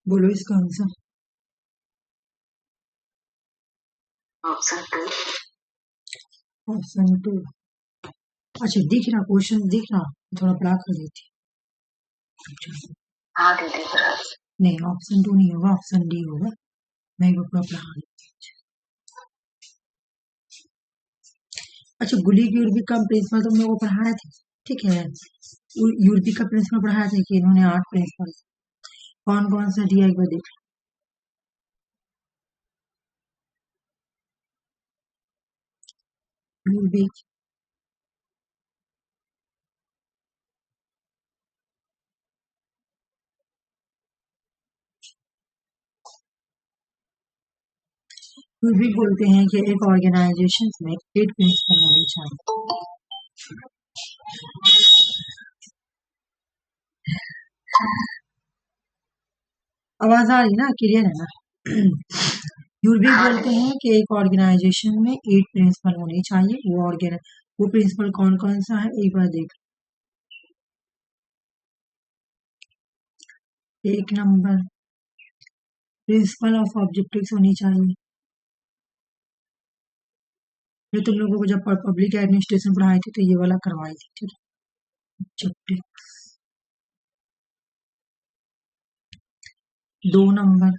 बोलो इसका answer. Option 2। Option 2। अच्छा दिख रहा, क्वेश्चन दिख रहा, थोड़ा बड़ा कर देती। हाँ दीदी बराबर। नहीं ऑप्शन 2 नहीं होगा, ऑप्शन डी होगा। मैं एक बार पढ़ा देती। अच्छा गुली की उर्वी का प्रिंसिपल तुम लोगों को पढ़ाए थे, ठीक है। यूर्बी का प्रिंसिपल पढ़ाया था कि इन्होंने 8 प्रिंसिपल कौन कौन सा दिया एक बार देख। यूर्बी यूर्बी बोलते हैं कि एक ऑर्गेनाइजेशन में 8 प्रिंसिपल होने चाहिए। आवाज आ रही ना, क्लियर है ना? यूर्बी बोलते हैं कि एक ऑर्गेनाइजेशन में 8 प्रिंसिपल होने चाहिए। वो प्रिंसिपल कौन कौन सा है एक बार देख। एक नंबर प्रिंसिपल ऑफ ऑब्जेक्टिव्स होनी चाहिए। ये तुम लोगों को जब पब्लिक एडमिनिस्ट्रेशन पढ़ाई थी तो ये वाला करवाई थी, ठीक है। Objective. 2 number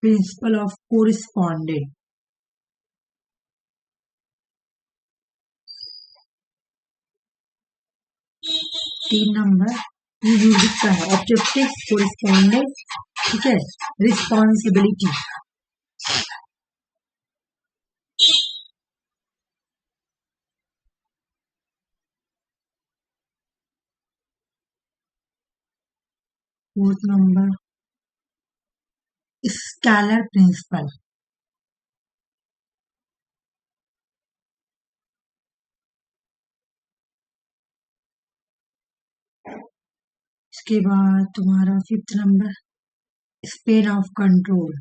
principle of correspondent. 3 number ये यूनिट का है, ऑब्जेक्टिव कोरिस्पॉन्डेंट, ठीक है। रिस्पॉन्सिबिलिटी। 4 number scalar principle. इसके बाद तुम्हारा 5th number span of control.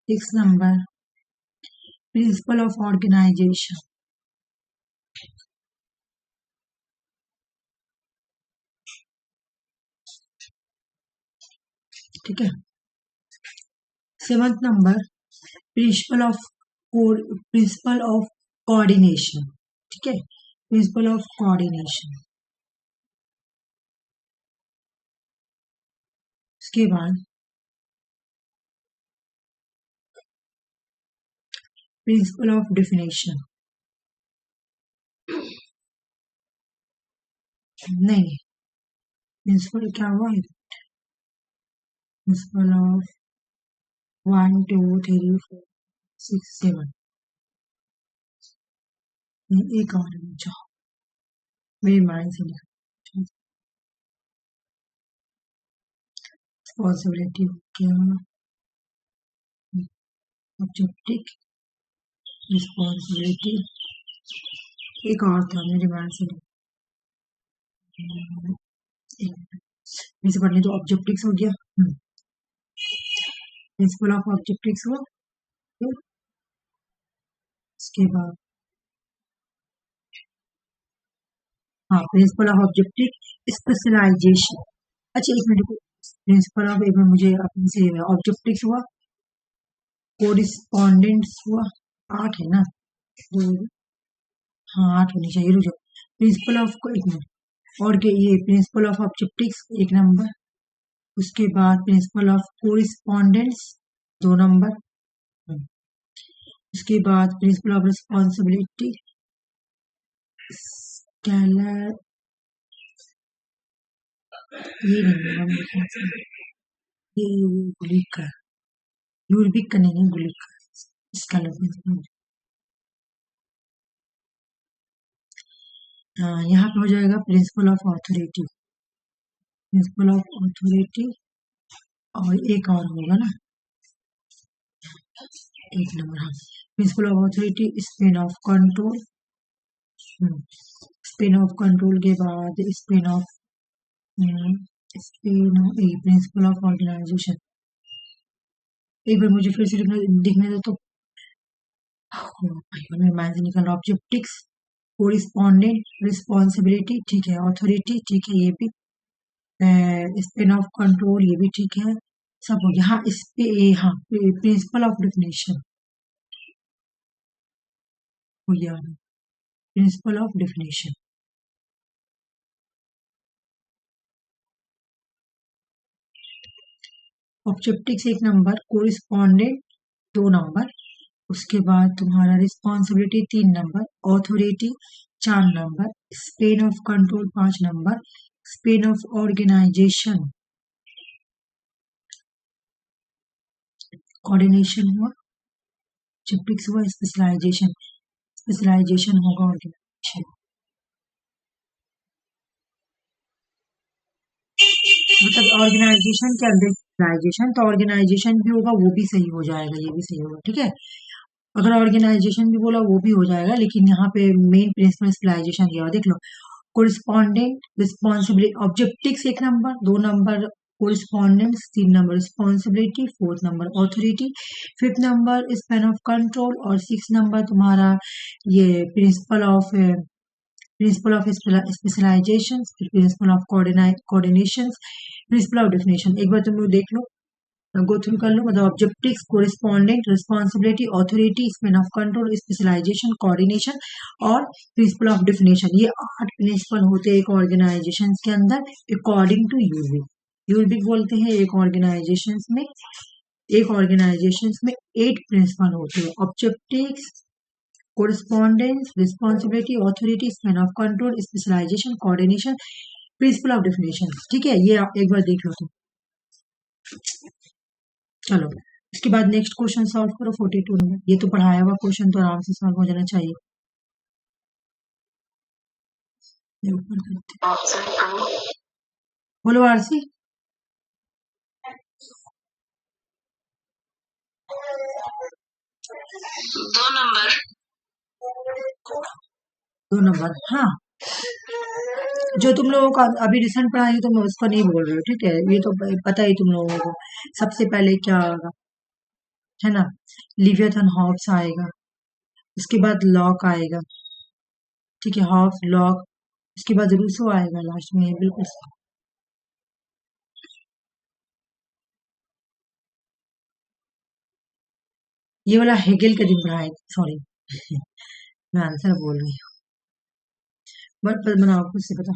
6 number principle of organisation. ठीक है। 7th number principle of coordination, ठीक है। Principle of coordination. उसके बाद प्रिंसिपल ऑफ डेफिनेशन। नहीं प्रिंसिपल क्या हुआ, प्रिंसिपल ऑफ 1 2 3 4 6 7। एक और जाओ मेरे माइंड से निकल। रिस्पॉन्सिबिलिटी क्या, ऑब्जेक्टिव रिस्पॉन्सिबिलिटी, एक और था मेरे माइंड से पढ़ने तो ऑब्जेक्टिव्स हो गया, प्रिंसिपल ऑफ ऑब्जेक्टिव्स हुआ। इसके बाद हाँ प्रिंसिपल ऑफ ऑब्जेक्टिव स्पेशलाइजेशन। अच्छा एक मिनट, प्रिंसिपल ऑफ एक मुझे अपने से ऑब्जेक्टिव्स हुआ, कोरिस्पॉन्डेंट्स हुआ, 8 है ना, 2 हाँ 8 होनी चाहिए। रुको प्रिंसिपल ऑफ को एक मिनट, और के ये प्रिंसिपल ऑफ ऑब्जेक्टिव्स 1 नंबर। उसके बाद प्रिंसिपल ऑफ कोरिस्पॉन्डेंस 2 नंबर। उसके बाद प्रिंसिपल ऑफ रिस्पॉन्सिबिलिटी स्केलर, ये नहीं है ये गुलिक का, यूर्बिक का नहीं है, गुलिक का स्केलर प्रिंसिपल। यहाँ पे हो जाएगा principle of authority. Principle of authority और एक और होगा ना, एक नंबर। हाँ principle of authority span of control. Span of control के बाद span of principle of organisation. एक बार मुझे फिर से दिखने दो तो, मेरे माइंड से निकल रहा, ऑब्जेक्टिव्स कोरिस्पॉन्डेंट, रिस्पॉन्सिबिलिटी ठीक है, ऑथोरिटी ठीक है, ये भी स्पेन ऑफ कंट्रोल ये भी ठीक है, सब हो गया। हाँ इस पे हाँ प्रिंसिपल ऑफ डिफिनेशन हो गया, principle of definition. Objectives 1 number, correspondent 2 number, उसके बाद तुम्हारा responsibility 3 number, authority 4 number, span of control 5 number, span of organisation coordination हुआ, ऑब्जेक्टिव्स हुआ, स्पेशलाइजेशन होगा ऑर्गेनाइजेशन। मतलब ऑर्गेनाइजेशन के अंदर स्पेशलाइजेशन, तो ऑर्गेनाइजेशन भी होगा वो भी सही हो जाएगा, ये भी सही होगा, ठीक है। अगर ऑर्गेनाइजेशन भी बोला वो भी हो जाएगा, लेकिन यहाँ पे मेन प्रिंसिपल स्पेशलाइजेशन दिया हुआ, देख लो। Correspondent, responsibility, objectives 1 number, 2 number correspondence, 3 number responsibility, 4th number authority, 5th number span of control, और 6 नंबर तुम्हारा ये principle of specialisation, principle of coordination, principle of definition. एक बार तुम लोग देख लो, गो थ्रू कर लो। मतलब objectives, correspondent, responsibility, authority, span of control, specialisation, coordination और प्रिंसिपल ऑफ डेफिनेशन, ये 8 प्रिंसिपल होते हैं एक ऑर्गेनाइजेशन के अंदर अकॉर्डिंग टू यूविक। यूविक बोलते हैं एक ऑर्गेनाइजेशन में 8 प्रिंसिपल होते हैं, objectives, correspondence, responsibility, authority, span of control, specialisation, coordination, principle of definition, ठीक है। ये आप एक बार देख लो। तो चलो इसके बाद नेक्स्ट क्वेश्चन सॉल्व करो 42 नंबर। ये तो पढ़ाया हुआ क्वेश्चन तो आराम से सॉल्व हो जाना चाहिए। ऑप्शन 2 बोलो आरसी। 2 नंबर 2 नंबर, हाँ जो तुम लोगों का अभी रिसेंट पढ़ाई तुम उसको नहीं बोल रहे हो, ठीक है। ये तो पता ही तुम लोगों को सबसे पहले क्या आएगा, है ना, लिवियथन हॉब्स आएगा, उसके बाद लॉक आएगा, ठीक है, हॉब्स लॉक, उसके बाद रूसो आएगा लास्ट में, बिल्कुल सही। ये वाला हेगेल के दिन पढ़ाए, सॉरी मैं आंसर बोल रही हूँ, बट बनाओ खुद से बताओ।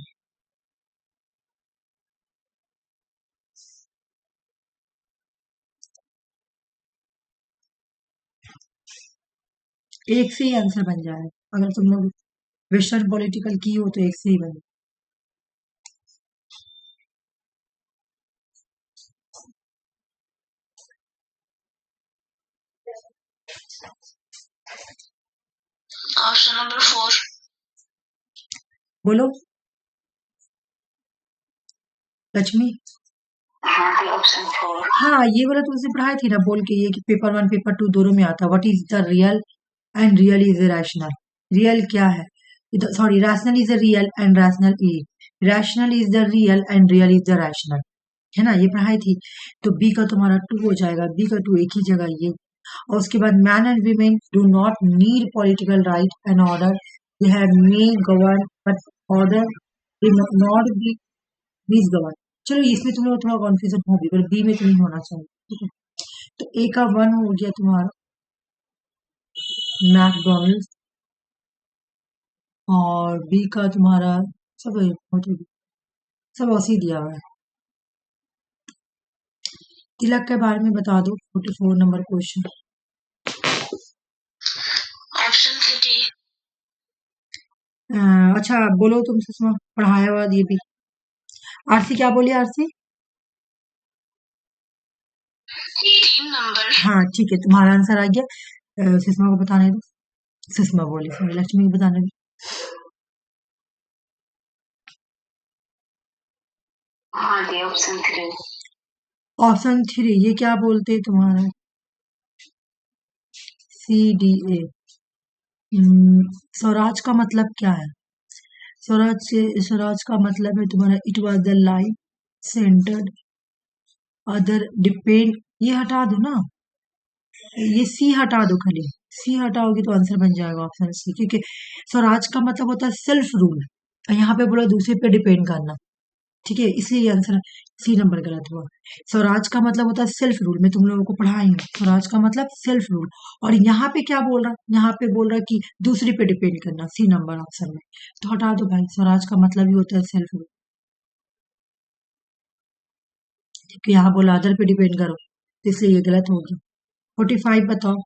एक से ही आंसर बन जाए, अगर तुम लोग वेस्टर्न पॉलिटिकल की हो तो एक से ही बने। ऑप्शन नंबर 4 बोलो लक्ष्मी। ऑप्शन 4 हाँ ये वाला तुमसे पढ़ाई थी ना, बोल के ये कि पेपर 1 पेपर 2 दोनों में आता है, what is the real and real is rational. Real क्या है, sorry rational is the real and rational is, rational is the real and real is the rational, है ना, ये पढ़ाई थी। तो बी का तुम्हारा 2 हो जाएगा, बी का 2 एक ही जगह ये। और उसके बाद man and women do not need political right and order, they have may govern but order they not be please govern. चलो इसमें तुम लोग थोड़ा कॉन्फ्यूजन होगी, पर बी में तो नहीं होना चाहिए, ठीक है। तो ए का 1 हो गया तुम्हारा मैकडोनल्ड, और बी का तुम्हारा सब सब ऐसे दिया हुआ है। तिलक के बारे में बता दो, 44 नंबर क्वेश्चन। ऑप्शन 3 अच्छा बोलो तुम सुषमा, पढ़ाया हुआ ये भी। आरसी क्या बोली आरसी? 3 नंबर हाँ ठीक है, तुम्हारा आंसर आ गया। सुषमा को बताने दो, सुषमा बोली सॉरी, लक्ष्मी को बताने दो। हाँ जी ऑप्शन 3 ऑप्शन 3 ये क्या बोलते हैं तुम्हारा, CDA। स्वराज का मतलब क्या है? स्वराज का मतलब है तुम्हारा it was the life centred other depend, ये हटा दो ना, ये सी हटा दो खाली, सी हटाओगे तो आंसर बन जाएगा ऑप्शन सी, क्योंकि स्वराज का मतलब होता है सेल्फ रूल, यहाँ पे बोला दूसरे पे डिपेंड करना, ठीक है, इसलिए आंसर सी नंबर गलत हुआ। स्वराज का मतलब होता है सेल्फ रूल, मैं तुम लोगों को पढ़ाई हूँ, स्वराज का मतलब सेल्फ रूल, और यहाँ पे क्या बोल रहा है, यहाँ पे बोल रहा है कि दूसरे पे डिपेंड करना, सी नंबर ऑप्शन में, तो हटा दो भाई, स्वराज का मतलब ही होता है सेल्फ रूल, ठीक है, यहाँ बोला अदर पे डिपेंड करो, इसलिए ये गलत हो गया। 45 बताओ,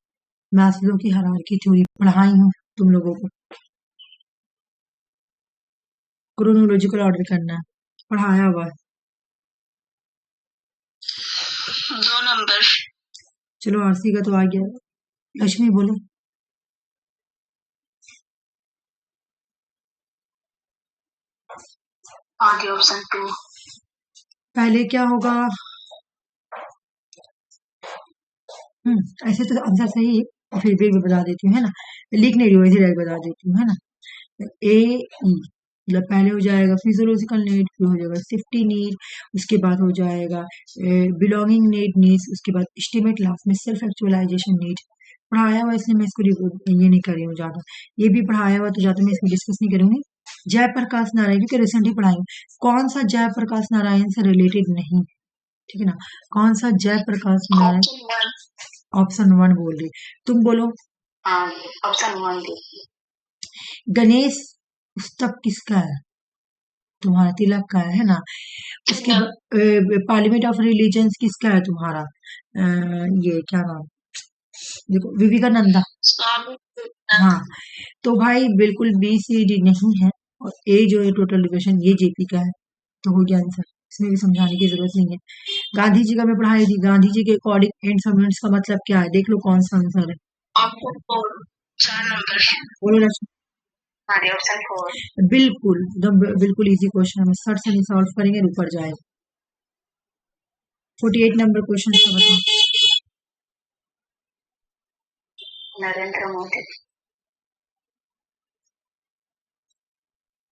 मैस्लो की हायरार्की थ्योरी पढ़ाई हूँ तुम लोगों को, क्रोनोलॉजिकल ऑर्डर करना है, पढ़ाया हुआ है। 2 नंबर। चलो आरसी का तो आ गया, लक्ष्मी बोलो। आगे ऑप्शन 2। पहले क्या होगा, ऐसे तो आंसर सही है, और फिर भी बता देती हूँ, है ना, लिख नहीं रही हूँ, ऐसे बता देती हूँ, है ना। ए ई मतलब पहले हो जाएगा फिजियोलॉजिकल नीड, फिर हो जाएगा सेफ्टी नीड, उसके बाद हो जाएगा बिलोंगिंग नीड्स, उसके बाद एस्टिमेट लास्ट में सेल्फ एक्चुअलाइजेशन नीड। पढ़ाया हुआ इसलिए मैं इसको ये नहीं कर रही हूँ ज्यादा, ये भी पढ़ाया हुआ तो ज्यादा मैं इसको डिस्कस नहीं करूंगी। जयप्रकाश नारायण, क्योंकि रिसेंटली पढ़ाई हूँ, कौन सा जयप्रकाश नारायण से रिलेटेड नहीं, ठीक है ना, कौन सा जयप्रकाश नारायण, ऑप्शन 1 बोल रही, तुम बोलो। ऑप्शन 1 गणेश पुस्तक किसका है, तुम्हारा तिलक का है ना। उसके पार्लियामेंट ऑफ रिलीजन्स किसका है तुम्हारा, ये क्या नाम, देखो विवेकानंदा, हाँ, तो भाई बिल्कुल बी सी डी नहीं है, और ए जो है टोटल डिविजन ये जेपी का है, तो हो गया आंसर, इसमें भी समझाने की जरूरत नहीं है। गांधी जी का मैं पढ़ाई थी, गांधी जी के अकॉर्डिंग एंड सब्सिडेंट्स का मतलब क्या है, देख लो कौन सा आंसर है। Option 4 number. बोलो लक्ष्मी। ऑप्शन 4 बिल्कुल एकदम बिल्कुल इजी क्वेश्चन, हम सर्च से नहीं सॉल्व करेंगे, ऊपर जाएगा। 48 नंबर क्वेश्चन का बताओ। नरेंद्र मोदी।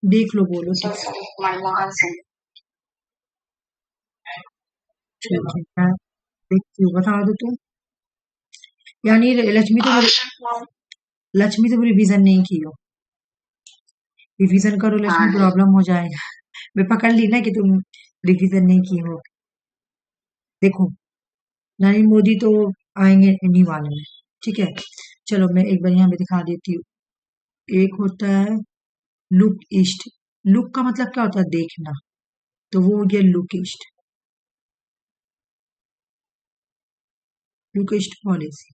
देख लो, बोलो मनमोहन सिंह। ठीक है, देखती हूँ, बता दो तुम, यानी लक्ष्मी तो रिवीजन नहीं की हो, रिवीजन करो लक्ष्मी, प्रॉब्लम हो जाएगा, मैं पकड़ ली ना कि तुम रिवीजन नहीं की हो। देखो नरेंद्र मोदी तो आएंगे नहीं वाले में, ठीक है, चलो मैं एक बार यहाँ पे दिखा देती हूँ। एक होता है लुक ईस्ट, लुक का मतलब क्या होता है, देखना, तो वो हो गया look east, look east policy,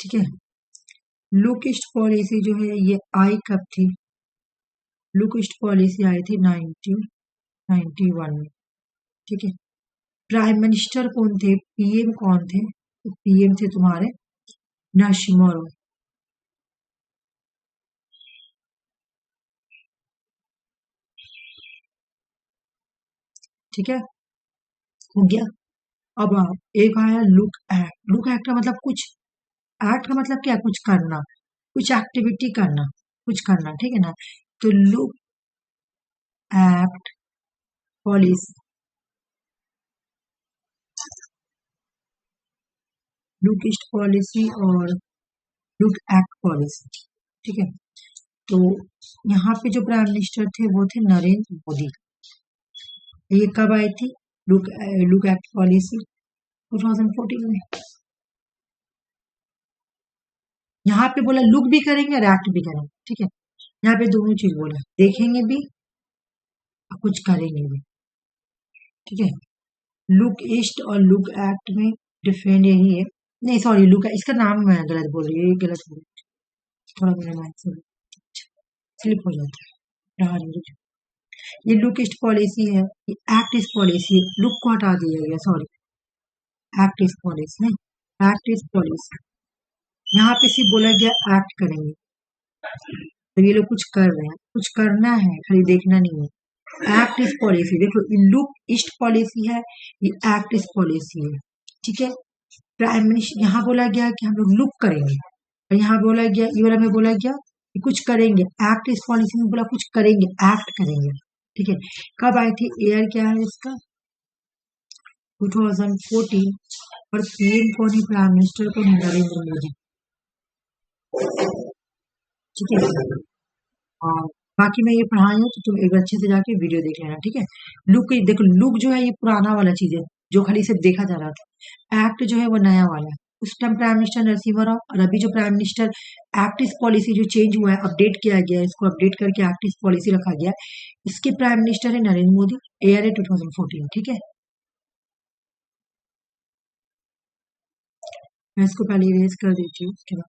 ठीक है। लुक ईस्ट पॉलिसी जो है ये आई कब थी, लुक ईस्ट पॉलिसी आई थी 1991 में, ठीक है। प्राइम मिनिस्टर कौन थे, पीएम कौन थे, तो पीएम थे तुम्हारे नरसिम्हा राव, ठीक है, हो गया। अब एक आया लुक एक्ट, लुक एक्ट का मतलब कुछ, एक्ट का मतलब क्या, कुछ करना, कुछ एक्टिविटी करना, कुछ करना, ठीक है ना, तो look act policy, look east policy और लुक एक्ट पॉलिसी, ठीक है। तो यहाँ पे जो प्राइम मिनिस्टर थे वो थे नरेंद्र मोदी, ये कब आई थी, लुक एक्ट पॉलिसी 2014 में। यहाँ पे बोला लुक भी करेंगे और एक्ट भी करेंगे, ठीक है, यहाँ पे दोनों चीज बोला, देखेंगे भी और कुछ करेंगे भी, ठीक है। लुक ईस्ट और लुक एक्ट में डिफरेंट यही है, नहीं सॉरी, लुक इसका नाम मैं गलत बोल रही हूँ, ये गलत बोल रही हूँ, थोड़ा मेरा माइंड से स्लिप हो जाता है। ये लुक ईस्ट पॉलिसी है, ये एक्ट ईस्ट पॉलिसी है, लुक को हटा दिया गया, सॉरी, एक्ट ईस्ट पॉलिसी नहीं, एक्ट ईस्ट पॉलिसी, यहाँ पे सिर्फ बोला गया एक्ट करेंगे, तो ये लोग कुछ कर रहे हैं, कुछ करना है, खाली देखना नहीं है। एक्ट ईस्ट पॉलिसी, देखो लुक ईस्ट पॉलिसी है, ये एक्ट ईस्ट पॉलिसी है, ठीक है। प्राइम मिनिस्टर, यहाँ बोला गया कि हम लोग लुक करेंगे, और यहाँ बोला गया, ये वाला में बोला गया कि कुछ करेंगे, एक्ट ईस्ट पॉलिसी में बोला कुछ करेंगे, एक्ट करेंगे, ठीक है। कब आई थी, ईयर क्या है इसका, 2014, और पीएम कौन है, प्राइम मिनिस्टर कौन है, नरेंद्र मोदी। ठीक है, और बाकी मैं ये पढ़ाई हूँ तो तुम एक बार अच्छे से जाके वीडियो देख लेना, ठीक है। लुक देखो, लुक जो है ये पुराना वाला चीज है जो खाली सिर्फ देखा जा रहा था। एक्ट जो है वो नया वाला है। उस time prime minister Narasimha Rao, और अभी जो प्राइम मिनिस्टर एक्ट इस पॉलिसी जो चेंज हुआ है, अपडेट किया गया है, इसको अपडेट करके एक्ट इस पॉलिसी रखा गया है। इसके प्राइम मिनिस्टर है नरेंद्र मोदी, ईयर है 2014, ठीक है। मैं इसको पहले इरेज कर देती हूँ, उसके बाद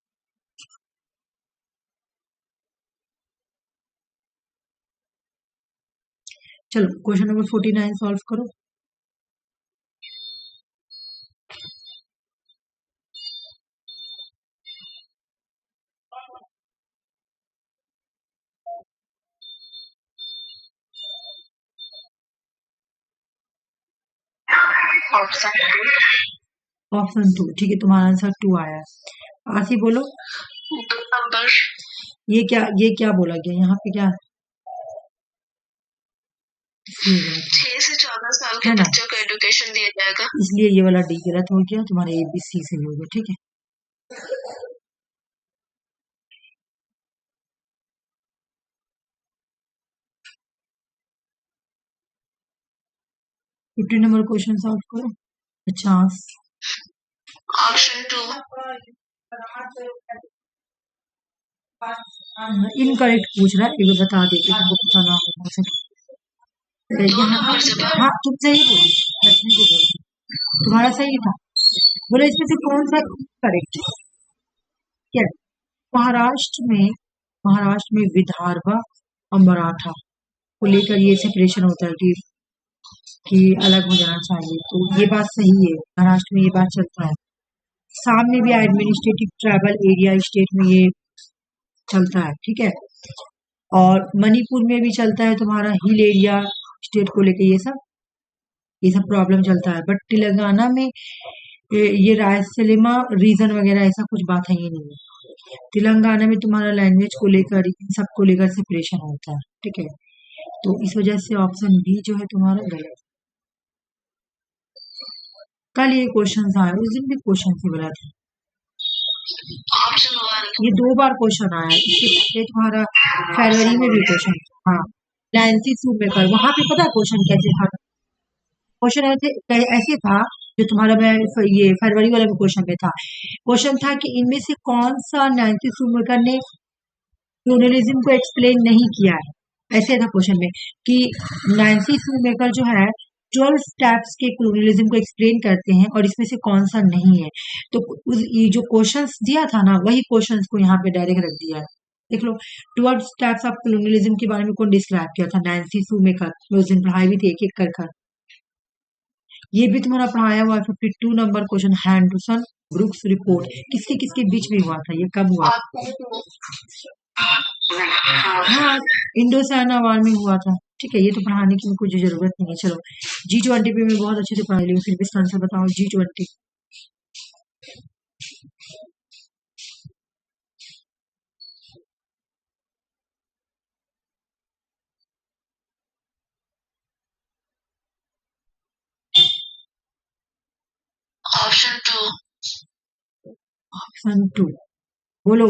चलो क्वेश्चन नंबर 49 सॉल्व करो। ऑप्शन 2, ठीक है, तुम्हारा आंसर 2 आया है। आशी बोलो, 2 नंबर। ये क्या बोला गया यहाँ पे, क्या 6 से 14 साल के है ना, बच्चों को एजुकेशन दिया जाएगा। इसलिए ये वाला डी गलत हो गया, तुम्हारा ए बी सी से हो गया, ठीक है। 50 नंबर क्वेश्चन सॉल्व करो। 50 ऑप्शन 2 इनकरेक्ट पूछ रहा है, एक बार बता देते तुमको पता ना हो सके। यहाँ हाँ तुम सही बोली, लक्ष्मी को बोली, तुम्हारा सही था। बोले इसमें से कौन सा करेक्ट है, क्या महाराष्ट्र में विदर्भ और मराठा को लेकर ये सेपरेशन होता है कि अलग हो जाना चाहिए, तो ये बात सही है, महाराष्ट्र में ये बात चलता है। सामने भी एडमिनिस्ट्रेटिव ट्राइबल एरिया स्टेट में ये चलता है, ठीक है। और मणिपुर में भी चलता है तुम्हारा हिल एरिया स्टेट को लेकर, ये सब प्रॉब्लम चलता है। बट तेलंगाना में ये रायलसीमा रीजन वगैरह ऐसा कुछ बात है ही नहीं है। तेलंगाना में तुम्हारा लैंग्वेज को लेकर, इन सब को लेकर सेपरेशन होता है, ठीक है। तो इस वजह से ऑप्शन बी जो है तुम्हारा गलत। कल ये क्वेश्चन आया, उस दिन भी क्वेश्चन से गलत है। ऑप्शन 1 ये 2 बार क्वेश्चन आया, इससे पहले तुम्हारा फरवरी में भी क्वेश्चन, हाँ नैन्सी सूमेकर, वहां पे पता क्वेश्चन कैसे था, क्वेश्चन ऐसे था जो तुम्हारा मैं ये फरवरी वाले में क्वेश्चन में था। क्वेश्चन था कि इनमें से कौन सा नैन्सी सूमेकर ने क्लोनियलिज्म को एक्सप्लेन नहीं किया है, ऐसे था क्वेश्चन में कि नैन्सी सूमेकर जो है 12 स्टेप्स के क्लोनियलिज्म को एक्सप्लेन करते हैं और इसमें से कौन सा नहीं है। तो ये जो क्वेश्चंस दिया था ना, वही क्वेश्चंस को यहाँ पे डायरेक्ट रख दिया है। देख लो, 12 स्टेप्स ऑफ क्लोनियलिज्म के बारे में कौन डिस्क्राइब किया था, नैन्सी सूमेकर, उस दिन पढ़ाई भी थी एक एक कर। ये भी तुम्हारा पढ़ाया हुआ है। 52 number question, Henderson brooks report किसके किसके बीच में हुआ था, ये कब हुआ? हाँ, इंडो चाइना वार में हुआ था, ठीक है। ये तो पढ़ाने की कुछ जरूरत नहीं है। चलो G20 पे मैं बहुत अच्छे से पढ़ा ली हूँ, फिर भी इसका आंसर बताओ। G20 ऑप्शन 2 ऑप्शन 2 बोलो,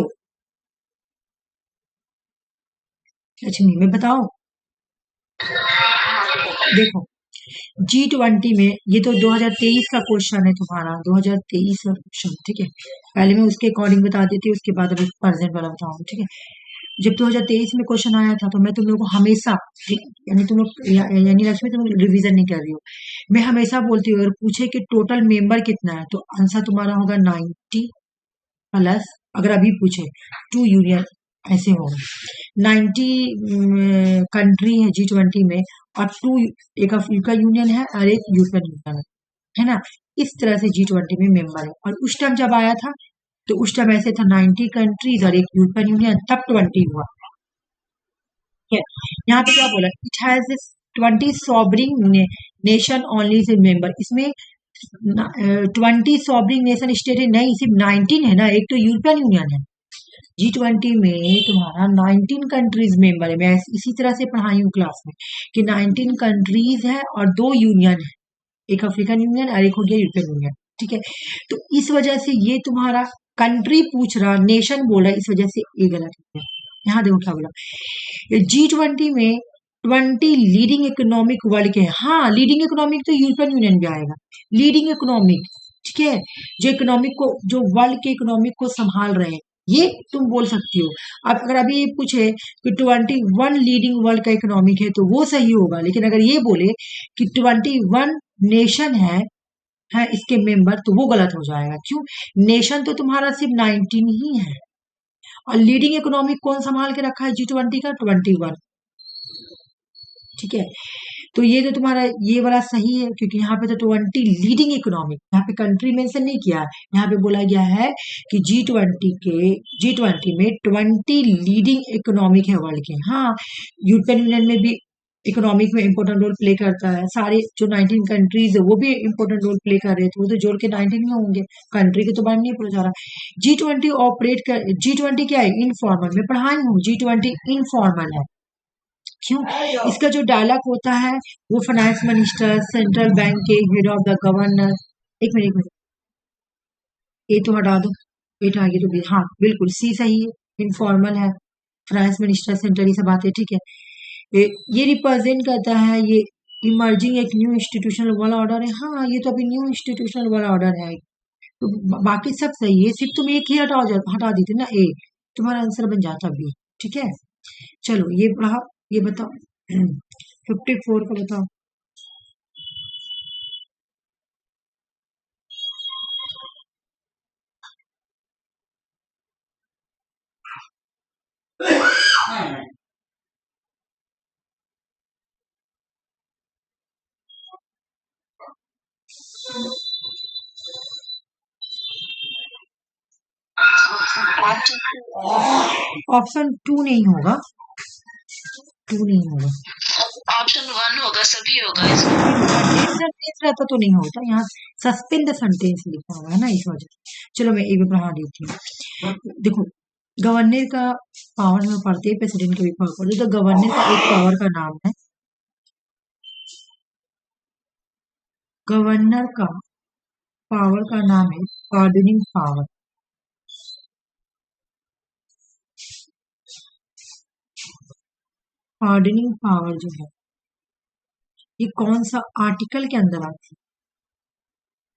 लक्ष्मी में बताओ। देखो G20 में, ये तो 2023 का क्वेश्चन है तुम्हारा, 2023 का क्वेश्चन, ठीक है। पहले मैं उसके अकॉर्डिंग बता देती हूँ, उसके बाद अभी प्रेजेंट वाला बताऊंगी, ठीक है। जब 2023 में क्वेश्चन आया था तो मैं तुम लोगों को हमेशा, यानी तुम लोग यानी लक्ष्मी तुम रिवीजन नहीं कर रही हो, मैं हमेशा बोलती हूँ अगर पूछे कि टोटल मेंबर कितना है तो आंसर तुम्हारा होगा 90 प्लस, अगर अभी पूछे 2 यूनियन ऐसे होगा। 90 कंट्री है G20 में, और 2 एक अफ्रीका यूनियन है और एक यूरोपियन यूनियन है ना। इस तरह से G20 में मेंबर है। और उस टाइम जब आया था तो उस टाइम ऐसे था 90 कंट्रीज और एक यूरोपियन यूनियन, तब 20 हुआ। यहाँ पे क्या बोला, it has 20 सॉवरिंग nation only say member, इसमें 20 सॉवरिंग नेशन स्टेट है नहीं, सिर्फ 19 है ना, एक तो यूरोपियन यूनियन है। G20 में तुम्हारा 19 कंट्रीज मेंबर है। मैं इसी तरह से पढ़ाई हूँ क्लास में कि 19 कंट्रीज है और 2 यूनियन है, एक अफ्रीकन यूनियन और एक हो गया यूरोपियन यूनियन। ठीक है। तो इस वजह से ये तुम्हारा कंट्री पूछ रहा, नेशन बोल रहा है, इस वजह से ये गलत है। यहाँ देखो क्या बोला, G20 में 20 लीडिंग इकोनॉमिक वर्ल्ड के हैं। हाँ, लीडिंग इकोनॉमिक तो यूरोपियन यूनियन भी आएगा, लीडिंग इकोनॉमिक, ठीक है, जो इकोनॉमिक को, जो वर्ल्ड के इकोनॉमिक को संभाल रहे हैं, ये तुम बोल सकती हो। अब अगर अभी ये पूछे कि 21 लीडिंग वर्ल्ड का इकोनॉमिक है तो वो सही होगा, लेकिन अगर ये बोले कि 21 नेशन है इसके मेंबर, तो वो गलत हो जाएगा। क्यों? नेशन तो तुम्हारा सिर्फ 19 ही है, और लीडिंग इकोनॉमिक कौन संभाल के रखा है G20 का? 21, ठीक है। तो ये जो तुम्हारा ये वाला सही है, क्योंकि यहाँ पे तो 20 लीडिंग इकोनॉमिक, यहाँ पे कंट्री मेंशन नहीं किया है, यहाँ पे बोला गया है कि G20 में 20 लीडिंग इकोनॉमिक है वर्ल्ड के। हाँ, यूरोपियन यूनियन में भी इकोनॉमिक में इंपॉर्टेंट रोल प्ले करता है, सारे जो 19 कंट्रीज है वो भी इंपॉर्टेंट रोल प्ले कर रहे थे, वो तो जोड़ के 19 में होंगे, कंट्री के तो बारे नहीं पूरा जा रहा। G20 ऑपरेट कर, G20 क्या है? इनफॉर्मल, मैं पढ़ाई हूँ, G20 इनफॉर्मल है। क्यों? इसका जो डायलॉग होता है वो फाइनेंस मिनिस्टर, सेंट्रल बैंक के हेड ऑफ द गवर्नर, एक मिनट, ये तो हटा दो, ये तो आगे तो भी, हाँ बिल्कुल सी सही है, इनफॉर्मल है, फाइनेंस मिनिस्टर, सेंट्रल, ये सब बातें ठीक है। ये रिप्रेजेंट करता है, ये इमर्जिंग एक न्यू इंस्टीट्यूशनल वाला ऑर्डर है। हाँ, ये तो अभी न्यू इंस्टीट्यूशनल वाला ऑर्डर है, तो बाकी सब सही है, सिर्फ तुम एक ही हटा देते ना, ए, तुम्हारा आंसर बन जाता बी, ठीक है। चलो ये पढ़ा, ये बताओ 54 का बताओ। ऑप्शन 2 नहीं होगा, 2 नहीं होगा, ऑप्शन 1 होगा, सभी होगा इसमें। सेंटेंस रहता तो नहीं होता, यहाँ सस्पेंड द सेंटेंस लिखा हुआ है ना, इस वजह। चलो मैं एक पढ़ा देती हूँ, देखो गवर्नर का पावर में पढ़ते हैं, प्रेसिडेंट का भी पावर पढ़ते, तो गवर्नर का एक पावर का नाम है, गवर्नर का पावर का नाम है पार्डनिंग पावर। पार्डनिंग पावर जो है ये कौन सा आर्टिकल के अंदर आती है?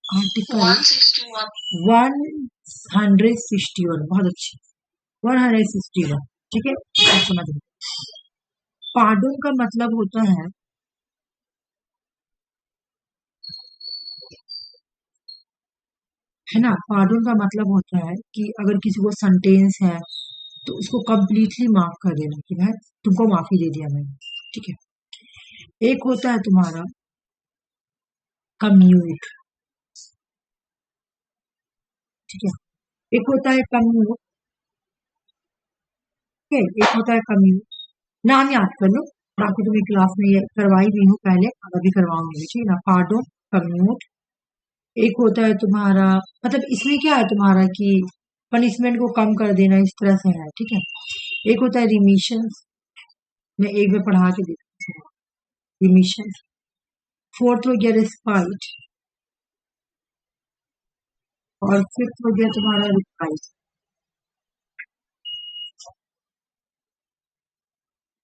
आर्टिकल 161, बहुत अच्छी, 161, ठीक है, समझ लो। पार्डन का मतलब होता है ना, पार्डन का मतलब होता है कि अगर किसी को सेंटेंस है तो उसको कंप्लीटली माफ कर देना, कि भाई तुमको माफी दे दिया मैंने, ठीक है। एक होता है तुम्हारा कम्यूट, ठीक है, एक होता है कम्यूट, ठीक है, एक होता है कम्यूट, नाम याद कर लो, बाकी तुम्हें क्लास में ये करवाई भी हूँ पहले, अब अभी करवाऊंगी भी, ठीक है ना। पार्डो, कम्यूट, एक होता है तुम्हारा, मतलब इसमें क्या है तुम्हारा कि पनिशमेंट को कम कर देना, इस तरह से है, ठीक है। एक होता है रिमिशन, मैं एक में पढ़ा के देती हूँ, रिमिशन। फोर्थ हो गया रिस्पाइट, और फिफ्थ हो गया तुम्हारा रिस्पाइट,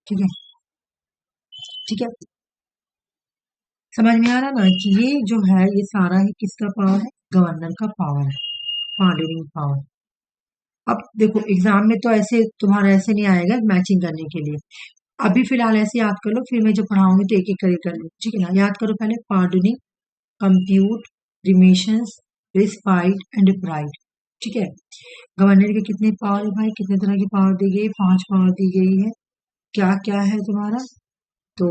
ठीक है, ठीक है, समझ में आ रहा ना कि ये जो है ये सारा ही किसका पावर है? गवर्नर का पावर है, पार्डनिंग पावर। अब देखो एग्जाम में तो ऐसे तुम्हारा ऐसे नहीं आएगा मैचिंग करने के लिए, अभी फिलहाल ऐसे याद कर लो, फिर मैं जब पढ़ाऊंगी तो एक एक करके कर लो, ठीक है ना। याद करो पहले, pardoning, compute, remissions, respite and pride, ठीक है। गवर्नर के कितने पावर है भाई? कितने तरह की पावर दी गई? 5 पावर दी गई है। क्या क्या है तुम्हारा? तो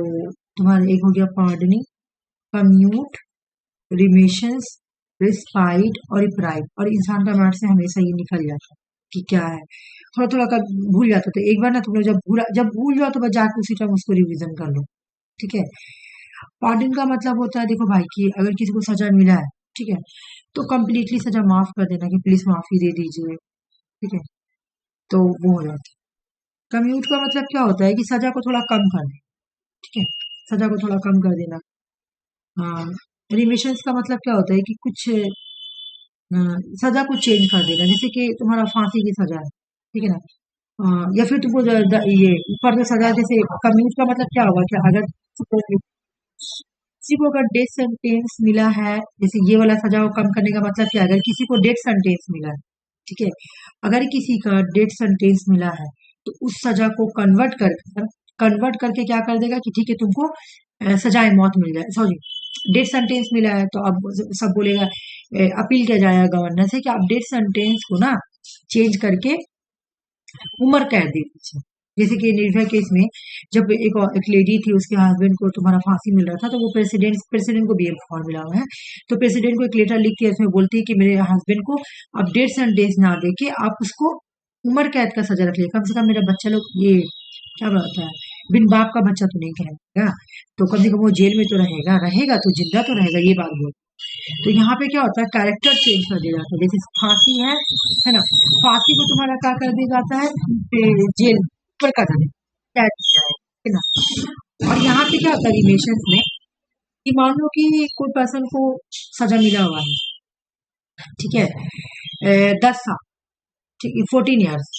तुम्हारा एक हो गया पार्डनिंग, कम्यूट, रिमिशंस, रिस्पाइट और प्राइड। और इंसान का माइंड से हमेशा ये निकल जाता है कि क्या है, थोड़ा थोड़ा कर भूल जाता, तो एक बार ना तुम लोग जब भूल जाओ तो बस जाके उसी टाइम उसको रिवीजन कर लो, ठीक है। पार्डन का मतलब होता है, देखो भाई, कि अगर किसी को सजा मिला है, ठीक है, तो कम्प्लीटली सजा माफ कर देना, कि प्लीज माफी दे दीजिए, ठीक है, तो वो हो जाता है। कम्यूट का मतलब क्या होता है कि सजा को थोड़ा कम कर देना, ठीक है, सजा को थोड़ा कम कर देना। हाँ, रिमिशंस का मतलब क्या होता है कि कुछ सजा को चेंज कर देगा, जैसे कि तुम्हारा फांसी की सजा है, ठीक है ना। या फिर तुमको ये ऊपर जो सजा, जैसे कम्यूट का मतलब क्या होगा, कि अगर किसी को अगर डेथ सेंटेंस मिला है, जैसे ये वाला सजा को कम करने का मतलब क्या है, अगर किसी को डेथ सेंटेंस मिला है, ठीक है, अगर किसी का डेथ सेंटेंस मिला है तो उस सजा को कन्वर्ट करके क्या कर देगा कि ठीक है तुमको सजाए मौत मिल जाए, सॉरी डेथ सेंटेंस मिला है तो अब सब बोलेगा, अपील किया जाएगा गवर्नर से कि आप डेथ सेंटेंस को ना चेंज करके उम्र कैद दे दीजिए। जैसे कि निर्भया केस में जब एक लेडी थी, उसके हस्बैंड को तुम्हारा फांसी मिल रहा था, तो वो प्रेसिडेंट को भी इन्फॉर्म मिला हुआ है, तो प्रेसिडेंट को एक लेटर लिख के उसमें बोलती है कि मेरे हस्बैंड को आप डेथ सेंटेंस ना दे के आप उसको उम्र कैद का सजा रखिए, कम से कम मेरा बच्चा लोग ये क्या बोलता है, बिन बाप का बच्चा तो नहीं कहेगा, तो कम से कम वो जेल में तो रहेगा, रहेगा तो जिंदा तो रहेगा, ये बात बोल। तो यहाँ पे क्या होता है, कैरेक्टर चेंज कर दिया जाता है, जैसे फांसी है ना, फांसी को तुम्हारा क्या कर दिया जाता है, जेल पर कर दिया जाता है ना। और यहाँ पे क्या होता है रिलेशन में, कि मान लो कि कोई पर्सन को सजा मिला हुआ है, ठीक है, 10 साल, ठीक है, 14 ईयर्स,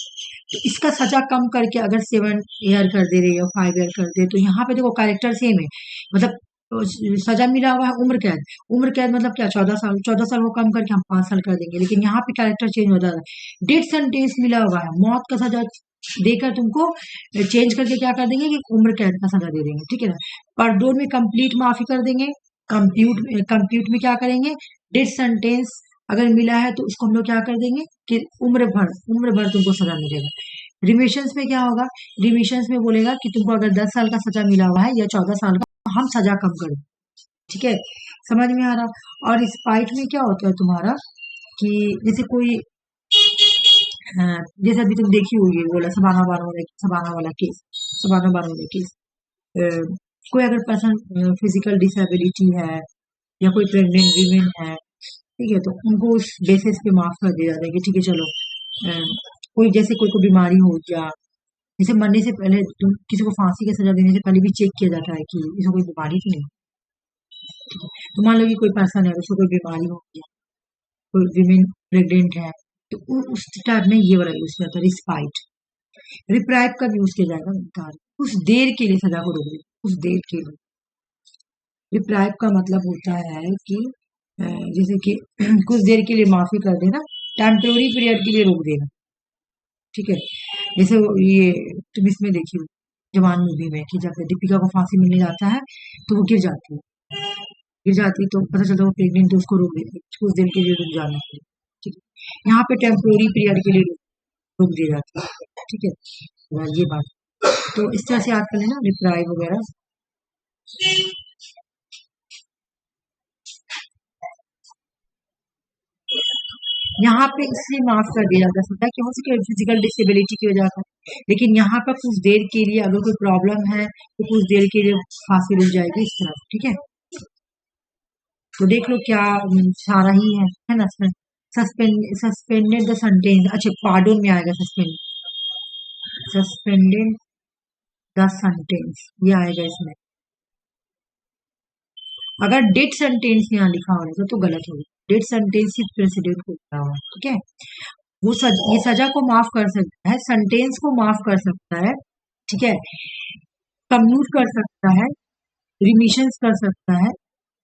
तो इसका सजा कम करके अगर 7 ईयर कर दे रही है, 5 ईयर कर दे, तो यहाँ पे देखो कैरेक्टर सेम है, मतलब सजा मिला हुआ है उम्र कैद, उम्र कैद मतलब क्या, 14 साल, 14 साल को कम करके हम 5 साल कर देंगे, लेकिन यहाँ पे कैरेक्टर चेंज हो जाता है, डेथ सेंटेंस मिला हुआ है, मौत का सजा देकर तुमको चेंज करके क्या कर देंगे कि उम्र कैद का सजा दे देंगे, ठीक है ना। परडोन में कंप्लीट माफी कर देंगे, कंप्यूट में क्या करेंगे, डेथ सेंटेंस अगर मिला है तो उसको हम लोग क्या कर देंगे कि उम्र भर तुमको सजा मिलेगा। रिमिशंस में क्या होगा, रिमिशंस में बोलेगा कि तुमको अगर 10 साल का सजा मिला हुआ है या 14 साल का, तो हम सजा कम कर दें, ठीक है, समझ में आ रहा। और स्पाइट में क्या होता है तुम्हारा, कि जैसे कोई जैसे अभी तुम देखी होगी बोला सबाना वाला केस, सबाना बानो वाला केस, अ, कोई अगर पर्सन फिजिकल डिसेबिलिटी है या कोई प्रेग्नेंट वीमेन है, ठीक है, तो उनको उस बेसिस पे माफ कर दिया जाता है कि ठीक है चलो, कोई जैसे कोई को बीमारी हो गया, जैसे मरने से पहले तुम किसी को फांसी की सजा देने से पहले भी चेक किया जाता है कि इसको कोई बीमारी तो नहीं, ठीक है। तो मान लो कि कोई पर्सन है, उसको कोई बीमारी हो गया, कोई विमेन प्रेग्नेंट है, तो उस टाइप में ये वाला यूज किया जाता है रिस्पाइट। रिप्राइव का यूज किया जाएगा इनकार, कुछ देर के लिए सजा को रोक देना, कुछ देर के लिए। रिप्राइव का मतलब होता है कि जैसे कि कुछ देर के लिए माफी कर देना, टेम्पोररी पीरियड के लिए रोक देना, ठीक है। जैसे ये तुम इसमें देखी हो जवान मूवी में, कि जब दीपिका को फांसी मिलने जाता है तो वो गिर जाती तो पता चलता वो प्रेग्नेंट, तो उसको रोक देते कुछ दिन के लिए, रुक जाने के लिए, ठीक है। यहाँ पे टेम्पोररी पीरियड के लिए रोक दिया जाता है, ठीक है। ये बात, तो इस तरह से याद कर लेना रिप्राइव वगैरह। यहाँ पे इसलिए माफ कर दिया जा सकता है कि हो सके फिजिकल डिसेबिलिटी की वजह से, लेकिन यहाँ पर कुछ देर के लिए अगर कोई प्रॉब्लम है तो कुछ देर के लिए फांसी रुक जाएगी इस तरह, ठीक है। तो देख लो क्या सारा ही है ना इसमें। सस्पेंडेड द सेंटेंस, अच्छा पार्डन में आएगा सस्पेंडेड द सेंटेंस, ये आएगा इसमें। अगर डेथ सेंटेंस यहाँ लिखा होगा तो गलत होगा, डेथ सेंटेंस सिर्फ प्रेसिडेंट को लिखा हुआ है, ठीक है। ये सजा को माफ कर सकता है, सेंटेंस को माफ कर सकता है, ठीक है, कम्यूट कर सकता है, रिमिशंस कर सकता है,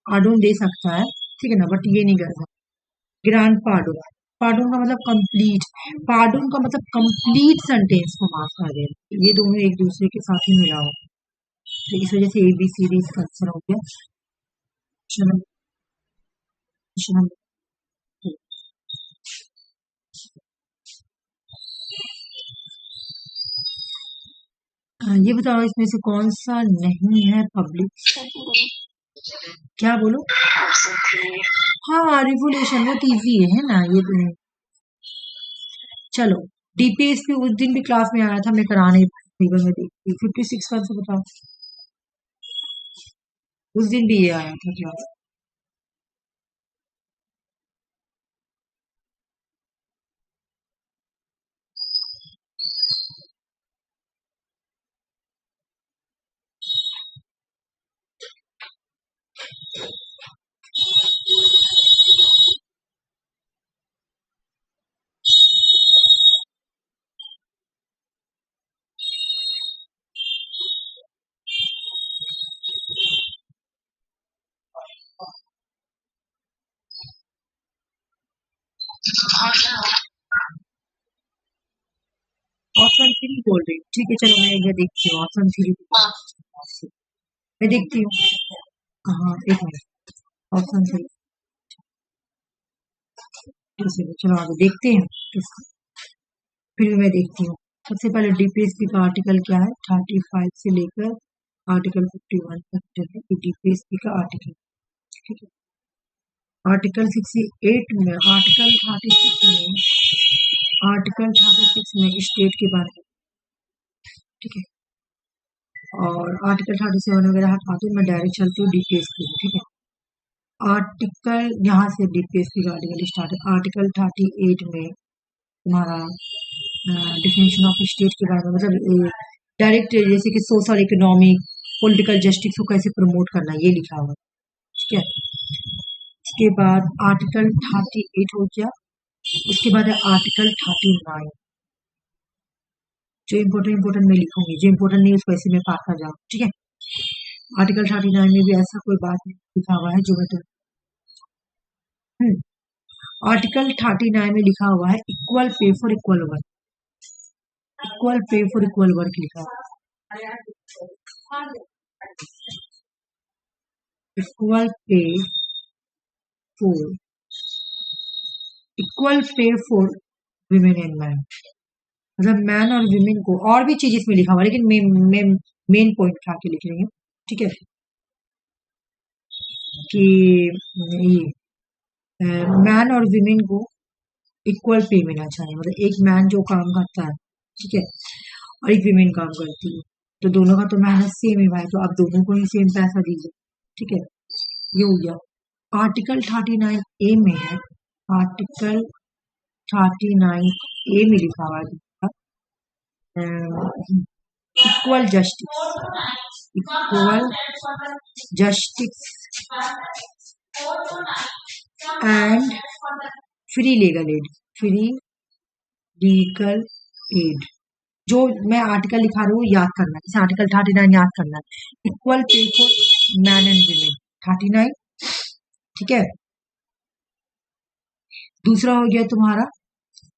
पार्डन दे सकता है, ठीक है ना, बट ये नहीं कर सकता ग्रांड पार्डन। पार्डन का मतलब कंप्लीट, पार्डन का मतलब कंप्लीट सेंटेंस को माफ कर देना, ये दोनों एक दूसरे के साथ ही मिला हो, तो इस वजह से ABCD इसका आंसर हो गया। क्वेश्चन ये बताओ इसमें से कौन सा नहीं है पब्लिक, क्या बोलो। हाँ रिवोल्यूशन वो तो इजी है ना, ये तो है। चलो DPS भी उस दिन भी क्लास में आया था, मैं कराने पेपर में देखती 56 का, तो बताओ उस दिन भी ये आया था क्लास। हाँ क्या ऑप्शन 3 बोल रही हूँ, ठीक है चलो मैं ये देखती हूँ ऑप्शन 3 हाँ मैं देखती हूँ। हाँ एक मिनट, ऑप्शन 3 चलो आगे देखते हैं। फिर मैं देखती हूँ। सबसे पहले डीपीएसपी का आर्टिकल क्या है, 35 से लेकर आर्टिकल 51 तक जो है ये डीपीएसपी का आर्टिकल, ठीक है। आर्टिकल 68 में, आर्टिकल 36 में स्टेट के बारे में, ठीक है। और आर्टिकल 37 वगैरह हटा दो, मैं डायरेक्ट चलती हूँ डीपीएसपी, ठीक है। आर्टिकल यहाँ से डीपीएसपी का आर्टिकल स्टार्ट है। आर्टिकल 38 में तुम्हारा डिफिनेशन ऑफ स्टेट के बारे में, मतलब डायरेक्ट जैसे कि सोशल, इकोनॉमिक, पॉलिटिकल जस्टिस को कैसे प्रमोट करना, ये लिखा हुआ है, ठीक है। उसके बाद आर्टिकल 38 हो गया। उसके बाद है आर्टिकल 39, जो इम्पोर्टेंट मैं लिखूंगी, जो इम्पोर्टेंट नहीं उसको ऐसे में पास कर जाओ, ठीक है। आर्टिकल 39 में भी ऐसा कोई बात नहीं लिखा हुआ है जो मैं आर्टिकल 39 में लिखा हुआ है equal pay for equal work, equal pay for equal work लिखा हुआ है। Equal pay for women and man, मतलब मैन और विमेन को, और भी चीज इसमें लिखा हुआ है लेकिन मेन पॉइंट उठा के लिख रही है, ठीक है। कि ये मैन और विमेन को इक्वल पे मिलना चाहिए, मतलब एक मैन जो काम करता है, ठीक है, और एक विमेन काम करती है, तो दोनों का तो मेहनत सेम है भाई, तो आप दोनों को ही सेम पैसा दीजिए, ठीक है। ये हो गया। आर्टिकल 39 ए में है, आर्टिकल 39 ए में लिखा हुआ है equal justice and free legal add. जो मैं आर्टिकल लिखा रही हूँ याद करना है, इसे आर्टिकल 39 याद करना है, equal pay for man and women 39, ठीक है। दूसरा हो गया तुम्हारा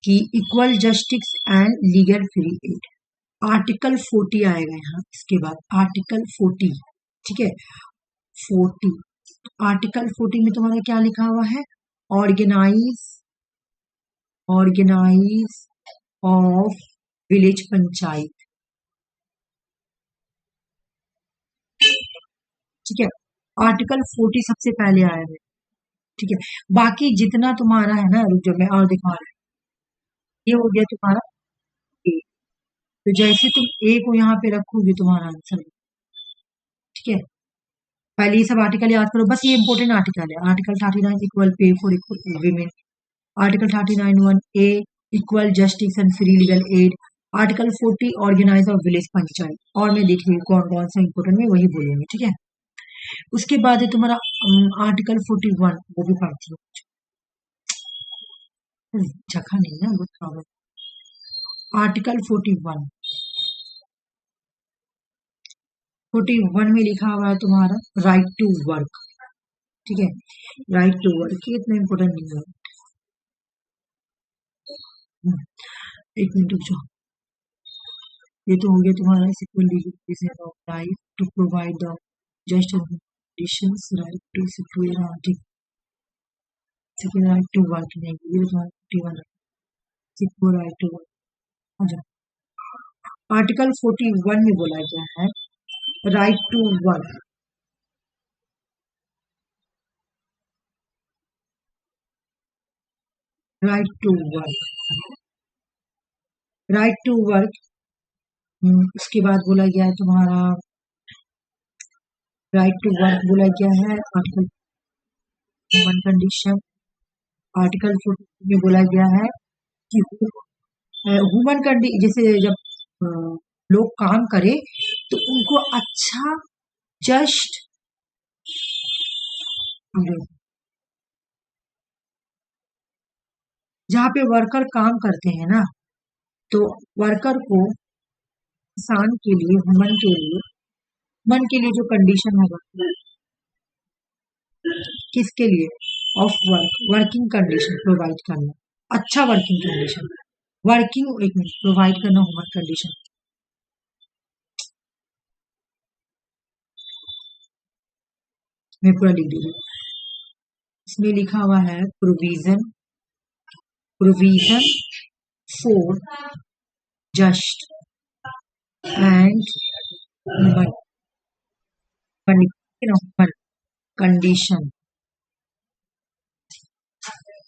कि equal justice and legal free add, article 40 आएगा यहाँ, इसके बाद आर्टिकल 40, ठीक है। 40, आर्टिकल 40 में तुम्हारा क्या लिखा हुआ है, ऑर्गेनाइज ऑफ विलेज पंचायत, ठीक है। आर्टिकल 40 सबसे पहले आया है, ठीक है। बाकी जितना तुम्हारा है ना, रुक जाओ मैं और दिखा रहा हूँ, ये हो गया तुम्हारा ए, तो जैसे तुम ए को यहाँ पे रखोगे तुम्हारा आंसर, ठीक है। पहले ये सब आर्टिकल याद करो, बस ये इंपॉर्टेंट आर्टिकल है। Article 39 equal pay for equal women, article 39 1 A equal justice and free legal aid, article 40 organise of village panchayat, और मैं देख रही हूँ कौन कौन सा इंपॉर्टेंट है वही बोलेंगे, ठीक है। उसके बाद है तुम्हारा आर्टिकल 41, वो भी पढ़ती हूँ, जगह नहीं है बहुत प्रॉब्लम। आर्टिकल 41 में लिखा हुआ है तुम्हारा राइट टू वर्क, ठीक है। राइट टू वर्क ये इतना इम्पोर्टेंट नहीं है, एक मिनट रुक जाओ। ये तो हो गया तुम्हारा sequel legal of right to provide the just conditions, right to secure right to work, नहीं ये तुम्हारा 51 सिक्योर राइट टू वर्क। अच्छा, आर्टिकल 41 में बोला गया है right to work, right to work. उसके बाद बोला गया है तुम्हारा राइट टू वर्क, बोला गया है आर्टिकल 1 कंडीशन। आर्टिकल 40 में बोला गया है कि ह्यूमन कंडीशन, जैसे जब लोग काम करे तो उनको अच्छा जस्ट, जहाँ पे वर्कर काम करते हैं ना, तो वर्कर को इंसान के लिए, ह्यूमन के लिए जो कंडीशन होगा, किसके लिए? Of work, working condition provide करना, अच्छा वर्किंग कंडीशन, वर्किंग एक मिनट प्रोवाइड करना ह्यूमन कंडीशन। मैं पूरा लिख दे रही हूँ, इसमें लिखा हुआ है provision, provision for just and human condition,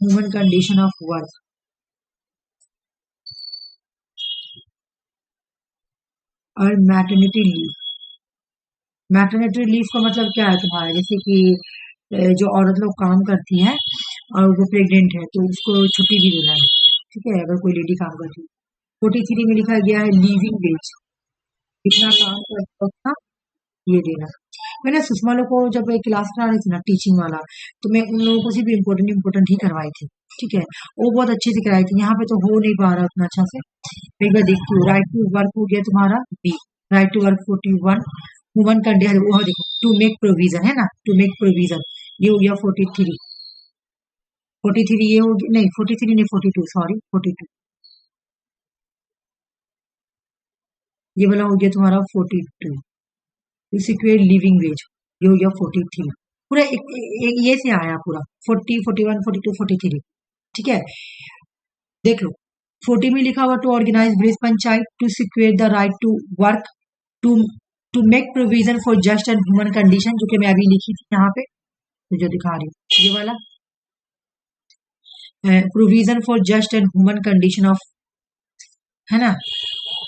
human condition of work. और मैटरनिटी लीव, मैटरनिटी लीव का मतलब क्या है तुम्हारा? जैसे कि जो औरत लोग काम करती है और वो प्रेग्नेंट है तो उसको छुट्टी भी देना है, ठीक है, अगर कोई लेडी काम करती है। 43 में लिखा गया है लीविंग वेज, कितना काम करता था ये देना। मैंने सुषमा लोग को जब क्लास करा रही थी ना टीचिंग वाला, तो मैं उन लोगों को से भी इम्पोर्टेंट ही करवाई थी, ठीक है, वो बहुत अच्छे से कराई थी। यहाँ पे तो हो नहीं पा रहा उतना अच्छा से। एक बार देखती हूँ। राइट टू वर्क हो गया तुम्हारा B, right to work 41, human condition वो देखो टू मेक प्रोविजन है ना, टू मेक प्रोविजन ये हो गया 43, 43 ये हो गया, नहीं 43 नहीं 42, सॉरी 42, ये वाला हो गया तुम्हारा 42, सिक्योर लिविंग वेज ये हो गया 43, पूरा एक ये से आया पूरा 40, 41, 42, 43, ठीक है। देख लो 40 में लिखा हुआ to organise village panchayat, to secure the right to work, to to make provision for just and human condition, जो कि मैं अभी लिखी थी यहाँ पे, तो जो दिखा रही हूँ ये वाला provision for just and human condition of, है ना,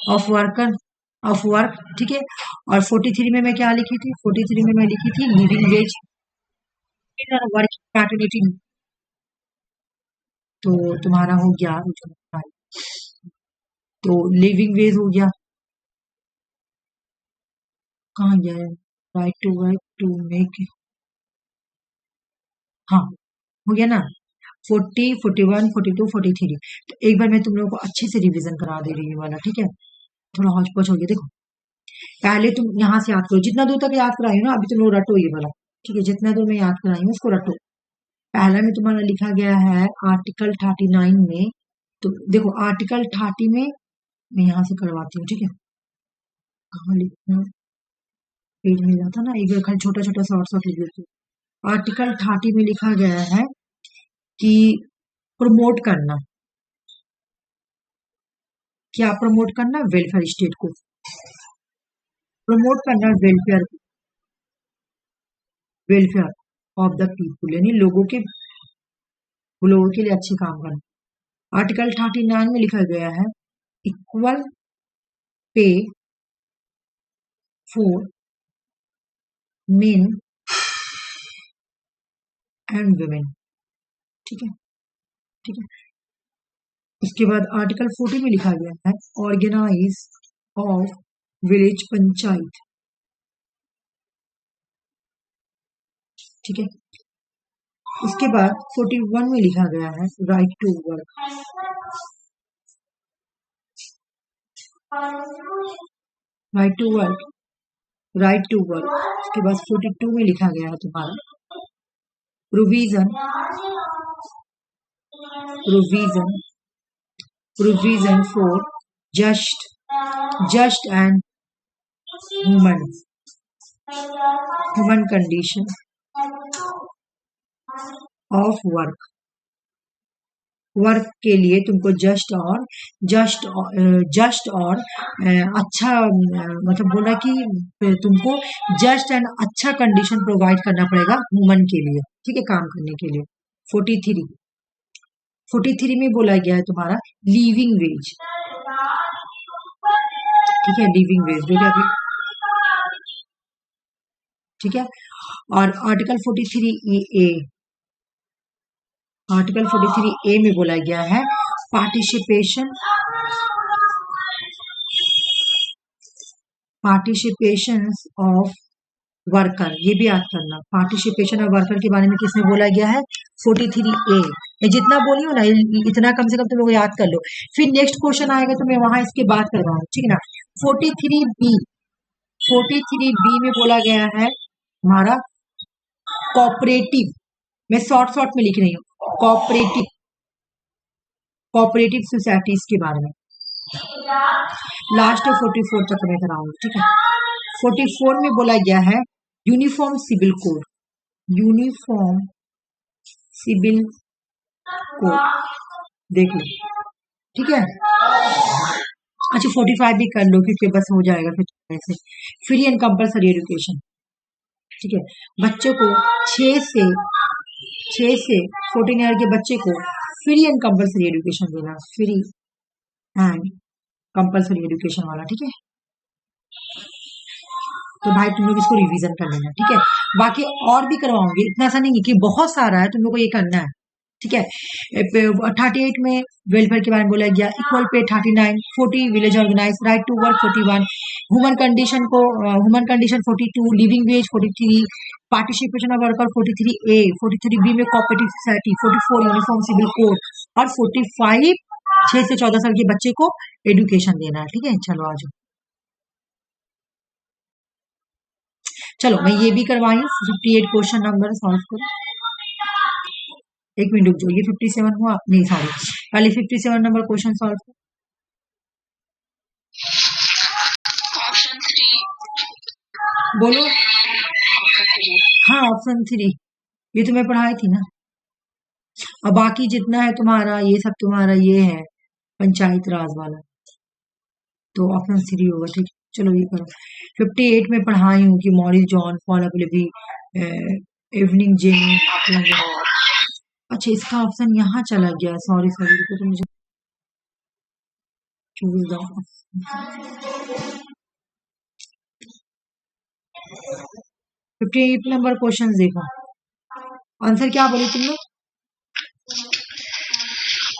ऑफ वर्कर, ऑफ वर्क, ठीक है। और 43 में मैं क्या लिखी थी? 43 में मैं लिखी थी लिविंग वेज, वर्किंग पैटर्निटी, तो तुम्हारा हो गया, तो लिविंग वेज हो गया, कहाँ गया है? Right to work to make, हाँ हो गया ना 40, 41, 42, 43। तो एक बार मैं तुम लोगों को अच्छे से रिवीजन करा दे रही हूँ वाला, ठीक है, थोड़ा हौच पौच हो गया। देखो पहले तुम यहाँ से याद करो, जितना दूर तक याद कराई हो ना, अभी तुम लोग रटो ये वाला, ठीक है, जितना दूर मैं याद कराई हूँ उसको रटो। पहला में तुम्हारा लिखा गया है आर्टिकल 39 में, तो देखो आर्टिकल 30 में मैं यहाँ से करवाती हूँ, ठीक है, कहाँ लिखना पेज में जाता ना, एक बार खाली छोटा छोटा शॉर्ट शॉर्ट लिख देती हूँ। आर्टिकल 30 में लिखा गया है कि प्रमोट करना, क्या प्रमोट करना? वेलफेयर स्टेट को प्रमोट करना, welfare, welfare of the people, यानी लोगों के लिए अच्छे काम करना। आर्टिकल 39 में लिखा गया है equal pay for main and women, ठीक है, ठीक है। उसके बाद आर्टिकल 40 में लिखा गया है ऑर्गेनाइज ऑफ विलेज पंचायत, ठीक है। उसके बाद 41 में लिखा गया है right to work, right to work, right to work. उसके बाद 42 में लिखा गया है तुम्हारा provision, provision, provision for just, just and human, human condition of work, work के लिए तुमको जस्ट और अच्छा, मतलब बोला कि तुमको जस्ट एंड अच्छा कंडीशन प्रोवाइड करना पड़ेगा वुमन के लिए, ठीक है, काम करने के लिए। 43, 43 में बोला गया है तुम्हारा लिविंग वेज, ठीक है, लिविंग वेज जो कि ठीक है। और आर्टिकल 43 ए, आर्टिकल 43 ए में बोला गया है पार्टिसिपेशन, पार्टिसिपेशन ऑफ वर्कर, ये भी याद करना, पार्टिसिपेशन ऑफ वर्कर के बारे में किसमें बोला गया है? 43 ए। मैं जितना बोली हूँ ना इतना कम से कम तुम लोग याद कर लो, फिर नेक्स्ट क्वेश्चन आएगा तो मैं वहां इसके बात करवाऊँ, ठीक है ना। 43 बी, 43 बी में बोला गया है हमारा कोऑपरेटिव, मैं शॉर्ट में लिख रही हूँ, कोऑपरेटिव सोसाइटीज के बारे में। लास्ट 44 तक मैं कराऊंगी, ठीक है। 44 में बोला गया है uniform civil code, uniform civil code देख लो, ठीक है। अच्छा 45 भी कर लो क्योंकि बस हो जाएगा फिर ऐसे। फ्री एंड कंपल्सरी एजुकेशन, ठीक है। बच्चों को 6 से 14 ईयर के बच्चे को फ्री एंड कंपल्सरी एजुकेशन देना, फ्री एंड कंपल्सरी एजुकेशन वाला, ठीक है। तो भाई तुम लोग इसको रिवीजन कर लेना, ठीक है। बाकी और भी करवाऊंगी, इतना सा नहीं कि बहुत सारा है, तुम लोग को ये करना है, ठीक है। 38 में वेलफेयर के बारे में बोला गया, equal pay 39, 40 village organise, right to work 41, human condition 42, living wage 43, participation of worker 43A, 43B में cooperative society, 44 uniform civil code और 45 6 से 14 साल के बच्चे को एजुकेशन देना है, ठीक है। चलो आ जाओ, चलो मैं ये भी करवाई हूँ। 58 क्वेश्चन नंबर सॉल्व करो, एक मिनट रुक जाओ, ये 57 हुआ नहीं, सॉरी, पहले 57 नंबर क्वेश्चन सॉल्व करो। ऑप्शन 3 बोलो। हाँ ऑप्शन 3, ये तो मैं पढ़ाई थी ना। और बाकी जितना है तुम्हारा ये सब तुम्हारा ये है पंचायत राज वाला, तो ऑप्शन 3 होगा, ठीक है। चलो ये करो। 58 में पढ़ाई हूँ कि Morris John fall available evening gym. अच्छा इसका ऑप्शन यहाँ चला गया, सॉरी रुको तो मुझे चूज द 58 नंबर क्वेश्चन देखो, आंसर क्या बोले तुम लोग?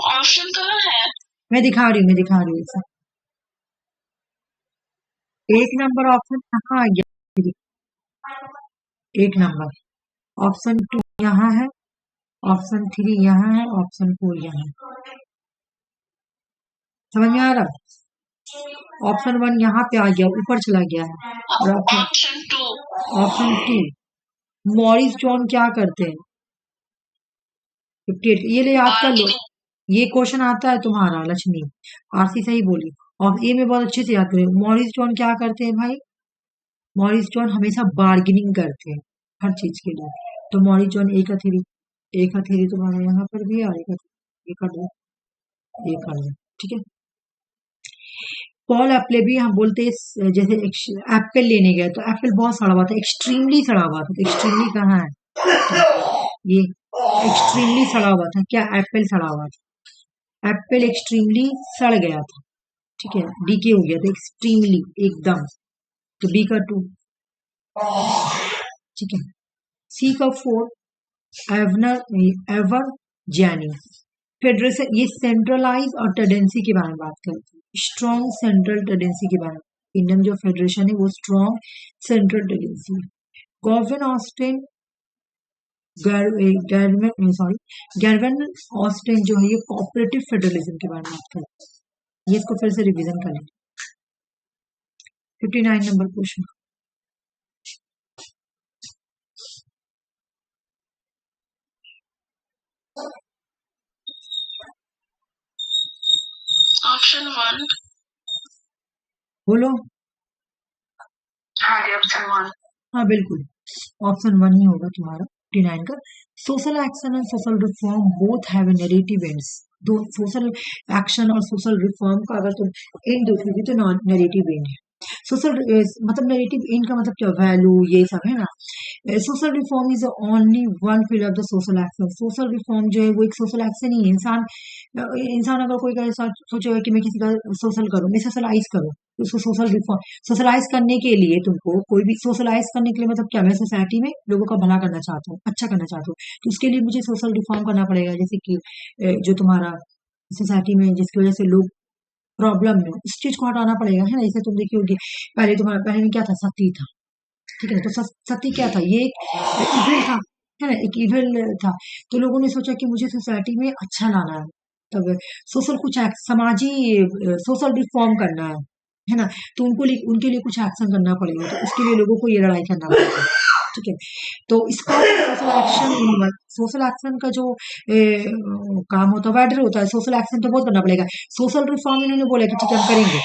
ऑप्शन कहाँ है? मैं दिखा रही हूँ इसे। 1 नंबर ऑप्शन कहाँ आ गया? 1 नंबर, ऑप्शन 2 यहाँ है, ऑप्शन 3 यहाँ है, ऑप्शन 4 यहाँ है। समझ में आ रहा? ऑप्शन 1 यहाँ पे आ गया, ऊपर चला गया है। और ऑप्शन 2 मॉरिस जॉन क्या करते हैं? 58 ये ले याद कर लो, ये क्वेश्चन आता है तुम्हारा लक्ष्मी, आरसी सही बोली। और ए में बहुत अच्छे से याद करें, मॉरिस जॉन क्या करते हैं भाई? मॉरिस जॉन हमेशा बार्गेनिंग करते हैं हर चीज के लिए। तो मॉरिस जॉन एक हथेली तुम्हारे यहाँ पर भी और एक कर दो, ठीक है। पॉल एप्पल भी हम बोलते हैं, जैसे एप्पल लेने गए तो एप्पल बहुत सड़ा हुआ था, एक्सट्रीमली सड़ा हुआ था। तो एक्सट्रीमली कहाँ है? ये एक्सट्रीमली सड़ा हुआ था, क्या एप्पल सड़ा हुआ था? एप्पल एक्सट्रीमली सड़ गया था, ठीक है, डीके हो गया था एक्सट्रीमली एकदम। तो बी का 2, ठीक है। सी का 4 एवर जैनी फेडरेशन, ये सेंट्रलाइज और टेंडेंसी के बारे में बात करते हैं, स्ट्रॉन्ग सेंट्रल टेंडेंसी के बारे में। इंडियन जो फेडरेशन है वो स्ट्रॉन्ग सेंट्रल टेंडेंसी है। गॉर्वेन ऑस्टिन गैरवेन ऑस्टिन जो है ये कोऑपरेटिव फेडरलिज्म के बारे में बात करते हैं। ये इसको फिर से रिवीजन कर लें। 59 नंबर क्वेश्चन, ऑप्शन 1 बोलो। ऑप्शन 1, हाँ बिल्कुल, ऑप्शन 1 ही होगा तुम्हारा 59 का। Social action and social reform both have a narrative ends. दो सोशल एक्शन और सोशल रिफॉर्म का अगर तुम एंड देखोगे तो नेरेटिव एंड है। सोशल मतलब नेरेटिव एंड का मतलब क्या, वैल्यू ये सब है ना। Social reform is only one field of the social action. Social reform जो है वो एक सोशल एक्शन ही है। इंसान अगर कोई ऐसा सोचेगा कि मैं किसी का सोशल करूँ, मैं सोशलाइज करूँ, तो उसको सोशल रिफॉर्म, सोशलाइज करने के लिए तुमको कोई भी सोशलाइज करने के लिए मतलब क्या, मैं सोसाइटी में लोगों का भला करना चाहता हूँ, अच्छा करना चाहता हूँ, तो उसके लिए मुझे सोशल रिफॉर्म करना पड़ेगा। जैसे कि जो तुम्हारा सोसाइटी में जिसकी वजह से लोग प्रॉब्लम में, इस चीज को हटाना पड़ेगा, है ना। जैसे तुम देखी होगी पहले में क्या था, सती था, ठीक है। तो सती क्या था, ये एक इविल था, है ना, एक इविल था। तो लोगों ने सोचा कि मुझे सोसाइटी में अच्छा लाना है, तब सोशल कुछ समाजी सोशल रिफॉर्म करना है ना। तो उनके लिए कुछ एक्शन करना पड़ेगा, तो उसके लिए लोगों को ये लड़ाई करना पड़ेगा। ठीक है। तो इसका सोशल एक्शन का जो काम होता है वाइडर होता है। सोशल एक्शन तो बहुत करना पड़ेगा। सोशल रिफॉर्म इन्होंने बोला कि ठीक है हम करेंगे,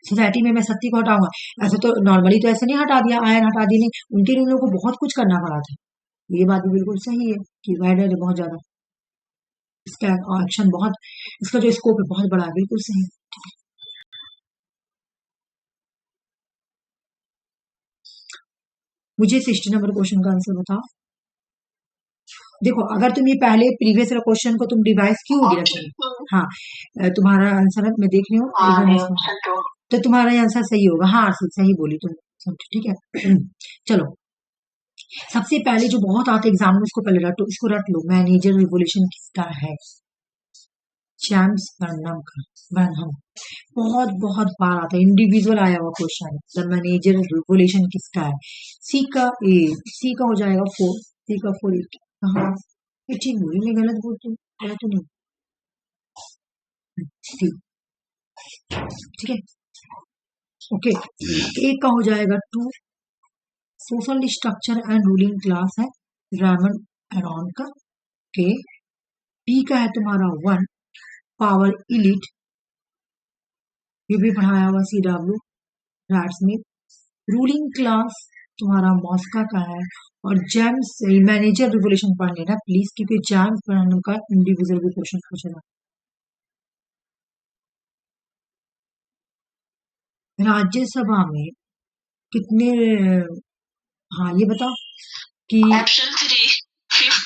सोसाइटी में मैं सत्ती को हटाऊंगा। ऐसे तो नॉर्मली तो ऐसे नहीं हटा दिया, आयन हटा दी नहीं, उनके लिए उन लोगों को बहुत कुछ करना पड़ा था। ये बात भी बिल्कुल सही है कि वाइडर है बहुत ज्यादा, इसका एक्शन बहुत, इसका जो स्कोप है बहुत बड़ा है, बिल्कुल सही है। मुझे 60 नंबर क्वेश्चन का आंसर बताओ। देखो अगर तुम ये पहले प्रीवियस क्वेश्चन को तुम रिवाइज की होगी रखी, हाँ तुम्हारा आंसर है मैं देख रही हूँ, तो तुम्हारा आंसर सही होगा। हाँ सही बोली तुम, ठीक है। चलो सबसे पहले जो बहुत आते एग्जाम में, इसको पहले रटो, इसको रट लो। मैनेजर रिवोल्यूशन किसका है? James Burnham. बहुत बहुत बार आता है, इंडिविजुअल आया हुआ क्वेश्चन। द मैनेजर रिवोल्यूशन किसका है? सी का ए, सी का हो जाएगा 4, सी का 4 8। हाँ ये ठीक बोली, मैं गलत बोलती हूँ, गलत तो नहीं। सी, ठीक है ओके। ए का हो जाएगा 2, social structure and ruling class है रेमंड एरॉन का। के पी का है तुम्हारा 1, पावर इलिट, ये भी पढ़ाया हुआ CW रैडस्मिथ। रूलिंग क्लास तुम्हारा मॉस्का का है। और जेम्स मैनेजर रिवोल्यूशन पढ़ लेना प्लीज, क्योंकि जेम्स बर्नम का इंडिविजुअल भी क्वेश्चन पूछेगा। राज्यसभा में कितने, हाँ ये बताओ कि ऑप्शन 3 50।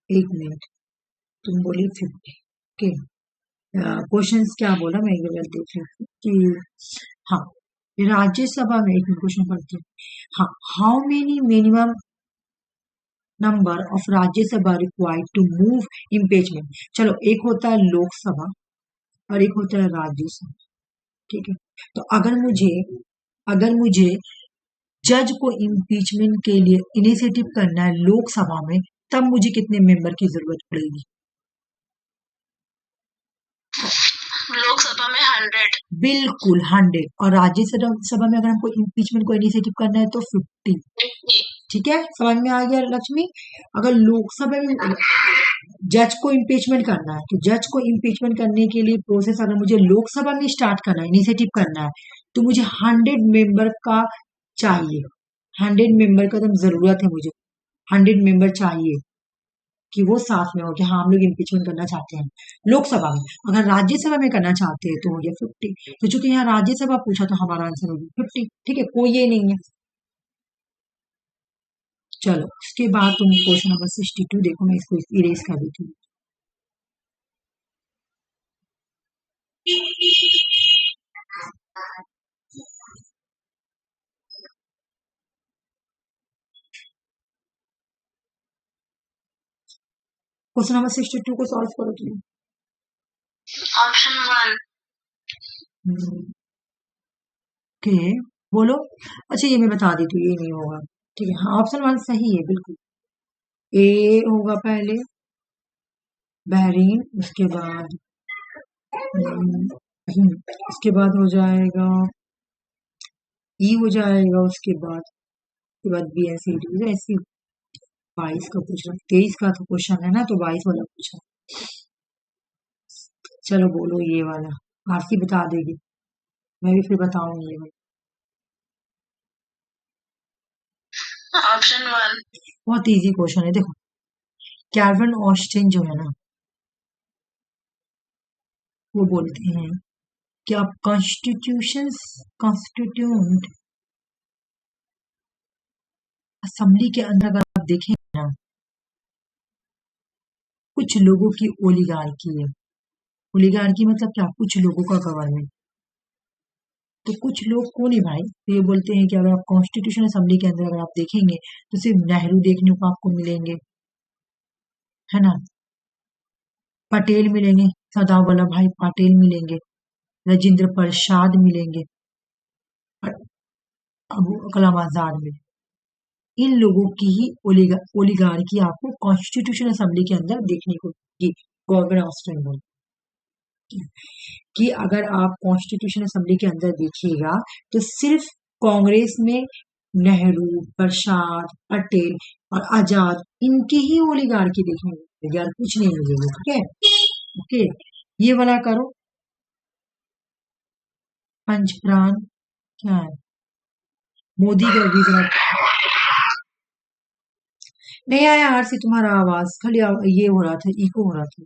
एक मिनट, तुम बोली 50 के क्वेश्चंस क्या बोला, मैं ये बात देख रही हूँ कि हाँ राज्यसभा में, एक क्वेश्चन पढ़ती हूँ। हाँ, how many minimum number of Rajya Sabha required to move impeachment. चलो एक होता है लोकसभा और एक होता है राज्यसभा, ठीक है। तो अगर मुझे जज को इम्पीचमेंट के लिए इनिशिएटिव करना है लोकसभा में, तब मुझे कितने मेंबर की जरूरत पड़ेगी? लोकसभा में 100। बिल्कुल 100। और राज्यसभा में अगर हमको इम्पीचमेंट को इनिशिएटिव करना है तो 50। ठीक है, समझ में आ गया लक्ष्मी? अगर लोकसभा में जज को इम्पीचमेंट करना है, तो जज को इम्पीचमेंट करने के लिए प्रोसेस अगर मुझे लोकसभा में स्टार्ट करना है, इनिशिएटिव करना है, तो मुझे 100 मेंबर का चाहिए। 100 मेंबर का एकदम जरूरत है मुझे, 100 मेंबर चाहिए कि वो साथ में हो कि हाँ हम लोग इम्पीचमेंट करना चाहते हैं लोकसभा में। अगर राज्यसभा में करना चाहते हैं तो हो गया 50। तो चूंकि यहाँ राज्यसभा पूछा तो हमारा आंसर हो गया 50, ठीक है, कोई ये नहीं है। चलो उसके बाद तुम क्वेश्चन नंबर 62 देखो, मैं इसको इरेज कर देती हूँ। क्वेश्चन नंबर 62 को सॉल्व करो तुम। ऑप्शन 1। ओके बोलो। अच्छा ये मैं बता देती हूँ, ये नहीं होगा, ठीक है। हाँ ऑप्शन 1 सही है बिल्कुल। ए होगा पहले बहरीन, उसके बाद उसके बाद हो जाएगा ई हो जाएगा, उसके बाद बी ऐसे ऐसे। 22 का पूछ रहा, 23 का तो क्वेश्चन है ना, तो 22 वाला पूछा। चलो बोलो ये वाला, आरती बता देगी, मैं भी फिर बताऊंगी ये वाला। ऑप्शन 1। बहुत इजी क्वेश्चन है, देखो कैल्विन ऑस्टिन जो है ना, वो बोलते हैं कि आप कॉन्स्टिट्यूंट असेंबली के अंदर अगर आप देखें ना, कुछ लोगों की ओलिगार्की है। ओलिगार्की मतलब क्या? कुछ लोगों का गवर्नमेंट। तो कुछ लोग कौन है भाई? तो ये बोलते हैं कि अगर आप कॉन्स्टिट्यूशन असेंबली के अंदर अगर आप देखेंगे तो सिर्फ नेहरू देखने को आपको मिलेंगे, है ना, पटेल मिलेंगे, सरदार वल्लभ भाई पटेल मिलेंगे, राजेंद्र प्रसाद मिलेंगे, अबू कलाम आजाद मिलेंगे। इन लोगों की ही ओलिगार्की आपको कॉन्स्टिट्यूशन असेंबली के अंदर देखने को मिलेगी। गवर्नमेंट ऑस्ट्रेन बोलते कि अगर आप कॉन्स्टिट्यूशन असेंबली के अंदर देखिएगा तो सिर्फ कांग्रेस में नेहरू, प्रसाद, पटेल और आजाद, इनके ही ओलिगार्की देखने मिलेगी यार, कुछ नहीं मिलेगा। ठीक है, ओके। ये वाला करो, पंचप्राण क्या है, मोदी का गुजरात। नहीं आया आरसी तुम्हारा आवाज, खाली ये हो रहा था, इको हो रहा था।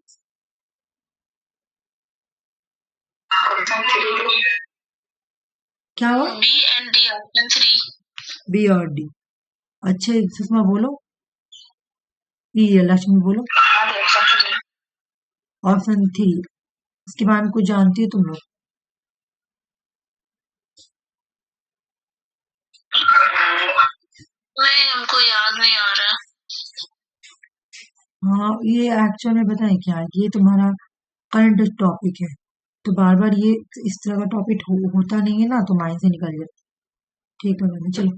क्या हुआ? B and D option 3। B और डी। अच्छा सुषमा बोलो, ये लक्ष्मी बोलो। ऑप्शन 3, इसके बारे में कुछ जानती हो तुम लोग? नहीं, हमको याद नहीं आ रहा। हाँ, ये एक्चुअल में बताएं क्या है, ये तुम्हारा करंट टॉपिक है, तो बार बार ये इस तरह का टॉपिक होता नहीं है ना, तो माइंड से निकल जाता। ठीक है मैंने, चलो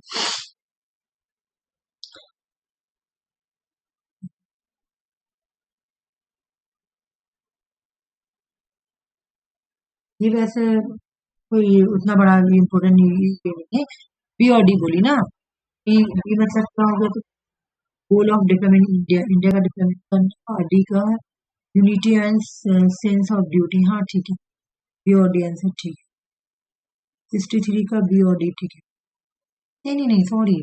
ये वैसे कोई उतना बड़ा इम्पोर्टेंट नहीं है। बी और डी बोली ना, बी मतलब क्या हो गया, तो goal of development India, India का डेवलपमेंट, और डी का unity and sense of duty. हाँ ठीक है, बी और डी आंसर ठीक है। 63 का बी और डी ठीक है। नहीं नहीं नहीं, सॉरी,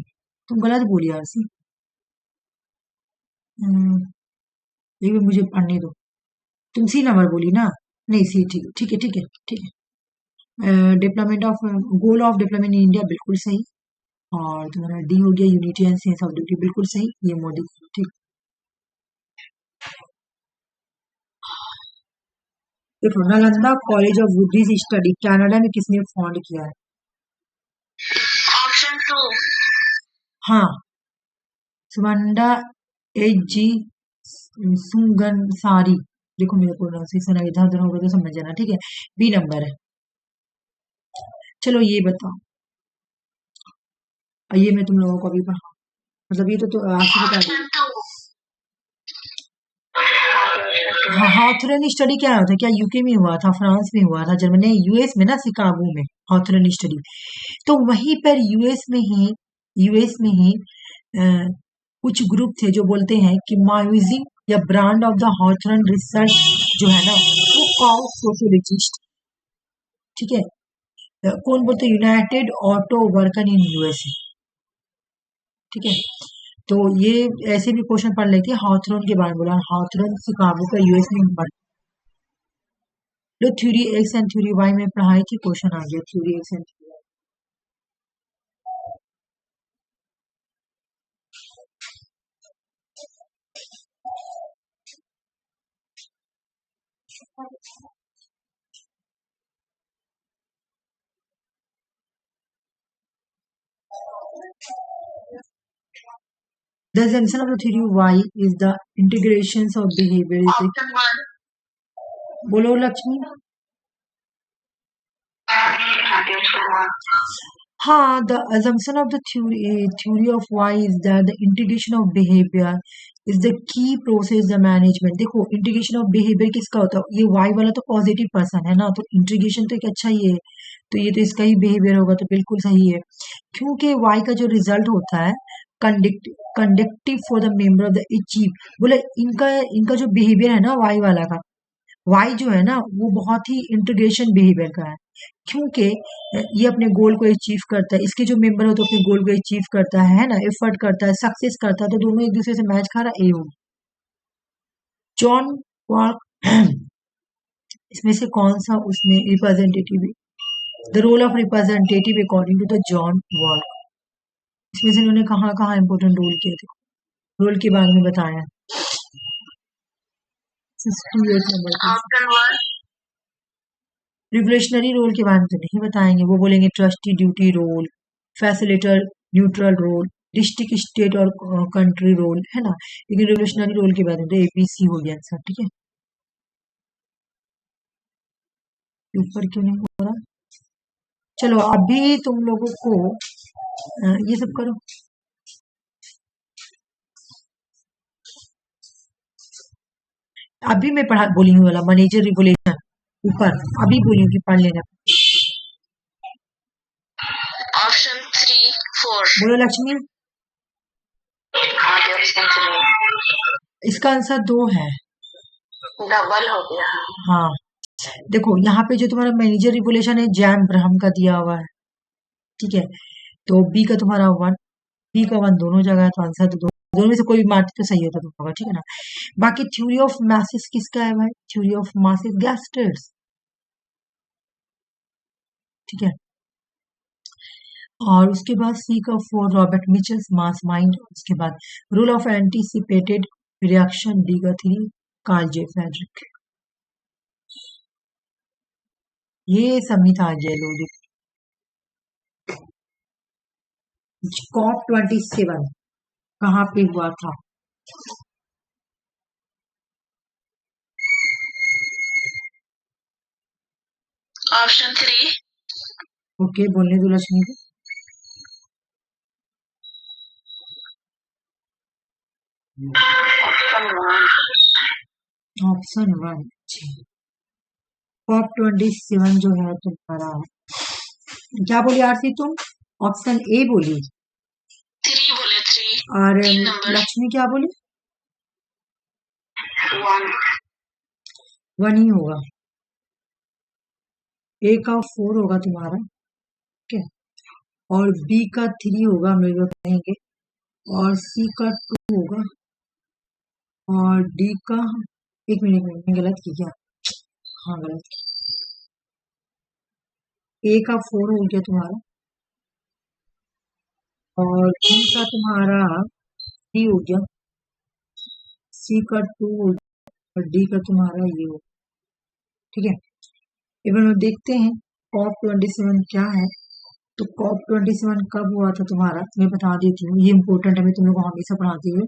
तुम गलत बोली यार सी। एक बार मुझे पढ़ने दो, तुम सी नंबर बोली ना। नहीं सी ठीक ठीक है ठीक है ठीक है। Development of goal of development in India बिल्कुल सही, और तुम्हारा डी हो गया unity and sense of duty, बिल्कुल सही, ये मोदी। ठीक, देखो Nalanda college of Buddhist study Canada में किसने फाउंड किया है? ऑप्शन 2। हाँ, सुमंडा एच जी सुंगनसारी। देखो मेरे प्रोनाउंसिएशन इधर उधर होगा तो समझ जाना, ठीक है। बी नंबर है। चलो ये बताओ, ये मैं तुम लोगों को अभी पढ़ा, मतलब ये तो आपसे बता दी। हाँ, हाथरन स्टडी क्या होता है, क्या यूके में हुआ था, फ्रांस में हुआ था, जर्मनी, यूएस में ना, शिकागो में हाथरन स्टडी। तो वहीं पर यूएस में ही कुछ ग्रुप थे जो बोलते हैं कि म्यूजिक या ब्रांड ऑफ द हाथरन रिसर्च जो है ना, वो कॉल सोशोलॉजिस्ट। ठीक है, कौन बोलते, United auto worker in USA. ठीक है, तो ये ऐसे भी क्वेश्चन पढ़ लेते हैं, हाथरन के बारे में बोला, हाथरन शिकागो का यूएस में जो theory X and theory Y में पढ़ाई थी, क्वेश्चन आ गया theory X and theory Y. The assumption of the theory Y is the integrations of behavior is the, option 1। बोलो लक्ष्मी। हाँ, the assumption of the theory of Y is that the integration of behavior is the key process the management। देखो integration of behaviour किसका होता है, ये Y वाला तो positive person है ना, तो इंटीग्रेशन तो एक अच्छा ही है, तो ये तो इसका ही बिहेवियर होगा, तो बिल्कुल सही है। क्योंकि Y का जो रिजल्ट होता है conductive for the member of the achieve, बोले इनका इनका जो बिहेवियर है ना Y वाला का, वाई जो है ना वो बहुत ही इंटीग्रेशन बिहेवियर का है, क्योंकि ये अपने गोल को अचीव करता है, इसके जो मेंबर हो तो अपने गोल को अचीव करता है ना, एफर्ट करता है, सक्सेस करता है, तो दोनों एक दूसरे से मैच खा रहा है, ए हो। जॉन वॉक इसमें से कौन सा उसमें representative, the role of representative according to the John Walk, इसमें से उन्होंने कहाँ कहाँ इंपोर्टेंट रोल किया थे, रोल के बारे में बताया। 68 नंबर का ऑप्शन 1। रिवोल्यूशनरी रोल के बारे में तो नहीं बताएंगे, वो बोलेंगे trustee duty role, facilitator neutral role, district state और कंट्री रोल, है ना। लेकिन रिवोल्यूशनरी रोल के बारे में तो एबीसी हो गया आंसर। ठीक है, ऊपर क्यों नहीं हो रहा, चलो अभी तुम लोगों को ये सब करो, अभी मैं पढ़ा बोली हूँ वाला मैनेजर रिवोल्यूशन, ऊपर अभी बोली हूँ कि पढ़ लेना। ऑप्शन बोलो लक्ष्मी। इसका आंसर 2 है। डबल हो गया। हाँ, देखो यहाँ पे जो तुम्हारा मैनेजर रिवोल्यूशन है जैम ब्रह्म का दिया हुआ है, ठीक है। तो बी का तुम्हारा 1, बी का 1 दोनों जगह है, तो आंसर तो दोनों में से कोई भी मार्क तो सही होता तो होगा, ठीक है ना। बाकी थ्योरी ऑफ मासेस किसका है भाई? थ्योरी ऑफ मासेस गैस्टर्स, ठीक है। और उसके बाद सी का 4 रॉबर्ट मिचल्स मास माइंड। उसके बाद rule of anticipated reaction, D का 3 कार्ल जे फ्रेडरिक। ये संहिता जैलोदिक। COP27 कहाँ पे हुआ था? ऑप्शन 3। ओके, बोलने दो लक्ष्मी को। ऑप्शन 1। COP27 जो है तुम्हारा, क्या बोली आरती तुम? ऑप्शन ए बोली 3 बोले 3 और 3 नंबर लक्ष्मी क्या बोली? 1 1 ही होगा। ए का 4 होगा तुम्हारा, ठीक है। और बी का 3 होगा, मेरे को कहेंगे। और सी का 2 होगा। और डी का, एक मिनट में मैंने गलत की क्या? हाँ, गलत की। ए का 4 हो गया तुम्हारा, और बी का तुम्हारा 3 हो गया, सी का 2 हो गया, और डी का तुम्हारा ये हो, ठीक है। एवं देखते हैं COP27 क्या है। तो COP27 कब हुआ था तुम्हारा, मैं बता देती हूँ, ये इम्पोर्टेंट है, मैं तुम लोग को हमेशा पढ़ाती हूँ।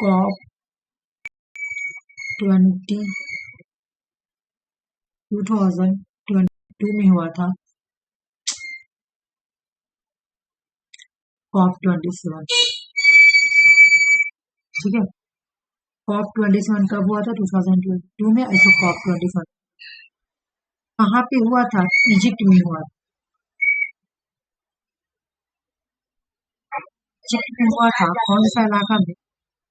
COP2022 में हुआ था COP27, ठीक है। COP27 कब हुआ था? 2022 में। ऐसा COP27 कहाँ पे हुआ था? इजिप्ट में हुआ था। इजिप्ट में हुआ था, कौन सा इलाका में?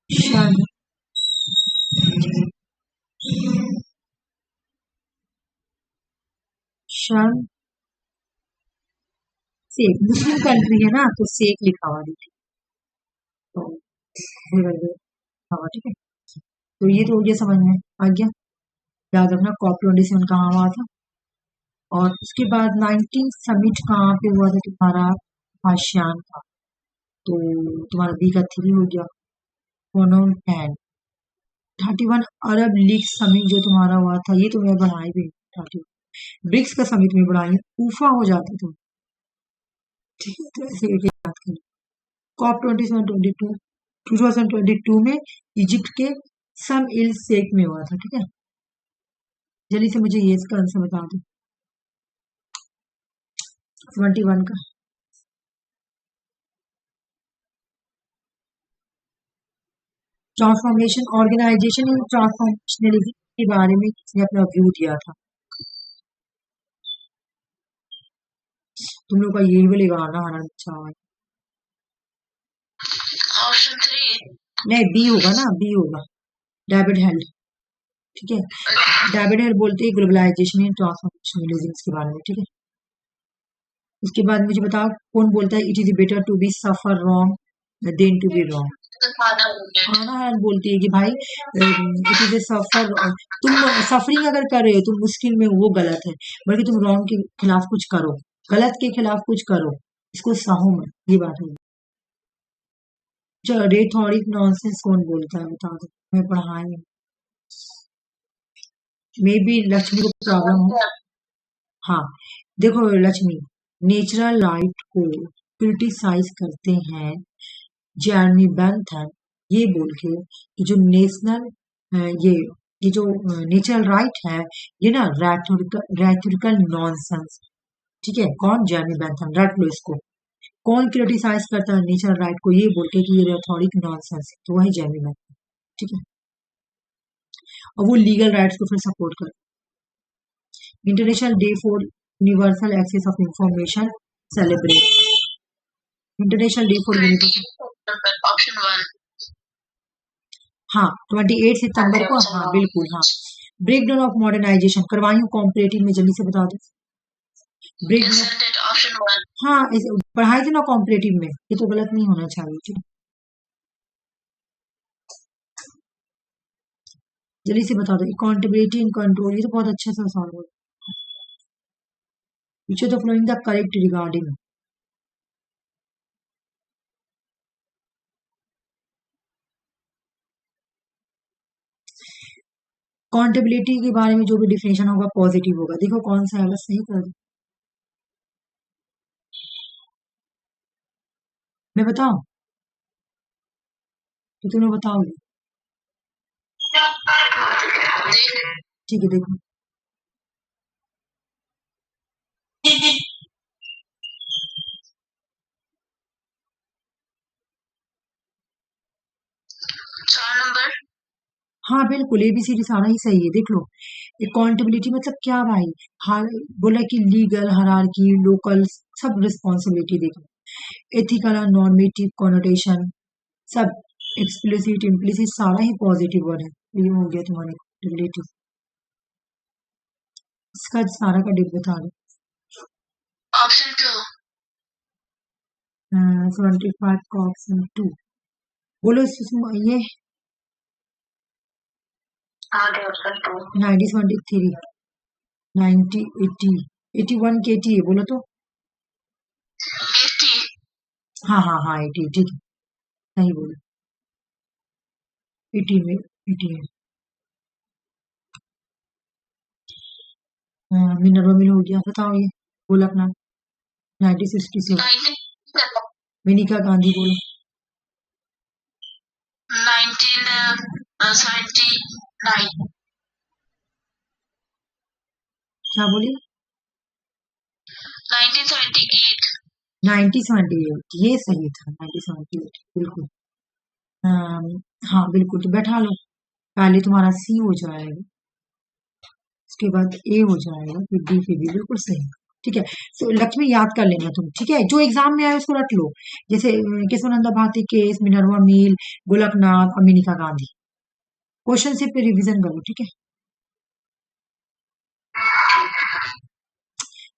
शर्म शर्म शेख, मुस्लिम कंट्री है ना, तो शेख लिखा हुआ देखिए, तो लिखा हुआ, ठीक है। तो ये तो ये समझ में आ गया। याद रखना COP27 कहाँ हुआ था। और उसके बाद 19 समिट कहाँ पे हुआ था तुम्हारा? आसियान का। तो तुम्हारा बी का 3 हो गया। फोनोम 10। 31 अरब लीग समिट जो तुम्हारा हुआ था, ये तो मैं बढ़ाई भी 31 ब्रिक्स का समिट में बढ़ाई, ऊफा हो जाता तो, ठीक है। तो ऐसे एक याद करें। COP27 2022 में इजिप्ट के सम इल शेख में हुआ था, ठीक है। जल्दी से मुझे ये इसका आंसर बता दो 21 का। ट्रांसफॉर्मेशन ऑर्गेनाइजेशन इन ट्रांसफॉर्मेशनलिज्म के बारे में किसने अपना व्यू दिया था? तुम लोग का यही बोले गाना आना अच्छा है। ऑप्शन 3 नहीं, बी होगा ना, बी होगा, डेविड हेल्ड, ठीक है। डेविड हेल्ड बोलते हैं ग्लोबलाइजेशन इन ट्रांसफॉर्मेशनलिज्म के बारे में, ठीक है। उसके बाद मुझे बताओ कौन बोलता है it is better to be suffer wrong than to be wrong? खाना है बोलती है कि भाई इट इज ए सफर, तुम सफरिंग अगर कर रहे हो तुम मुश्किल में, वो गलत है, बल्कि तुम रॉन्ग के खिलाफ कुछ करो, गलत के खिलाफ कुछ करो, इसको सहो मत, ये बात है। रेथोरिक नॉनसेंस कौन बोलता है बता दो, मैं पढ़ाई मे बी लक्ष्मी को प्रॉब्लम हो। हाँ, देखो लक्ष्मी, नेचुरल राइट को क्रिटिसाइज करते हैं जेरमी बेंथम, ये बोल के कि जो ये जो नेचुरल राइट है, ये ना रैथोरिकल नॉनसेंस, ठीक है। कौन? जेरमी बेंथम, रट लो इसको। कौन क्रिटिसाइज करता है नेचुरल राइट को, ये बोल के कि ये रैथोरिक नॉनसेंस है, तो वही जेरमी बेंथम, ठीक है। और वो लीगल राइट्स को फिर सपोर्ट करता। International day for universal access of information celebrate international day for universal, 28 option 1। हाँ 28 सितंबर को, हाँ बिल्कुल हाँ। ब्रेक डाउन ऑफ मॉडर्नाइजेशन करवाई हूँ कॉम्परेटिव में, जल्दी से बता दो। Break down, inserted option 1। हाँ पढ़ाई थी ना कॉम्परेटिव में, ये तो गलत नहीं होना चाहिए, ठीक है? जल्दी से बता दो। अकाउंटेबिलिटी एंड कंट्रोल, ये तो बहुत अच्छा सा सवाल है। Which of the flowing the correct regarding, accountability के बारे में जो भी डिफिनेशन होगा पॉजिटिव होगा। देखो कौन सा है, बस सही कर दो। मैं बताऊं तो तुम्हें बताओगे, ठीक है देखो। चार नंबर। हाँ बिल्कुल, एबीसीडी सारा ही सही है, देख लो। अकाउंटेबिलिटी मतलब क्या भाई, हार बोला कि लीगल, हायरार्की, लोकल, सब रिस्पॉन्सिबिलिटी, देखो। एथिकल और नॉर्मेटिव कॉनोटेशन, सब एक्सप्लिसिट इम्प्लिसिट सारा ही पॉजिटिव वर्ड है। ये हो गया तुम्हारा अकाउंटेबिलिटी। इसका सारा का डिप बता दो। ऑप्शन 2। 75 का ऑप्शन 2 बोलो। ये आगे ऑप्शन 2। 1973, 90, 80, 81 के 80 है, बोलो तो। 80। हाँ हाँ हाँ 80, ठीक है, सही बोलो। 80 में 80 है। मिनरवा मिल हो गया, बताओ ये, बोलो अपना। 1967, मेनिका गांधी बोलो। 1979। क्या बोली? 1978। 1978, ये सही था, 1978 बिल्कुल। हाँ बिल्कुल, तो बैठा लो। पहले तुम्हारा सी हो जाएगा, उसके बाद ए हो जाएगा, फिर डी, फिर बी, बिल्कुल सही। ठीक है, तो लक्ष्मी याद कर लेना तुम, ठीक है? जो एग्जाम में आए उसको रट लो। जैसे केशवानंदा भारती केस, मिनरवा मिल, गोलकनाथ और मेनिका गांधी। क्वेश्चन से फिर रिवीजन करो, ठीक है?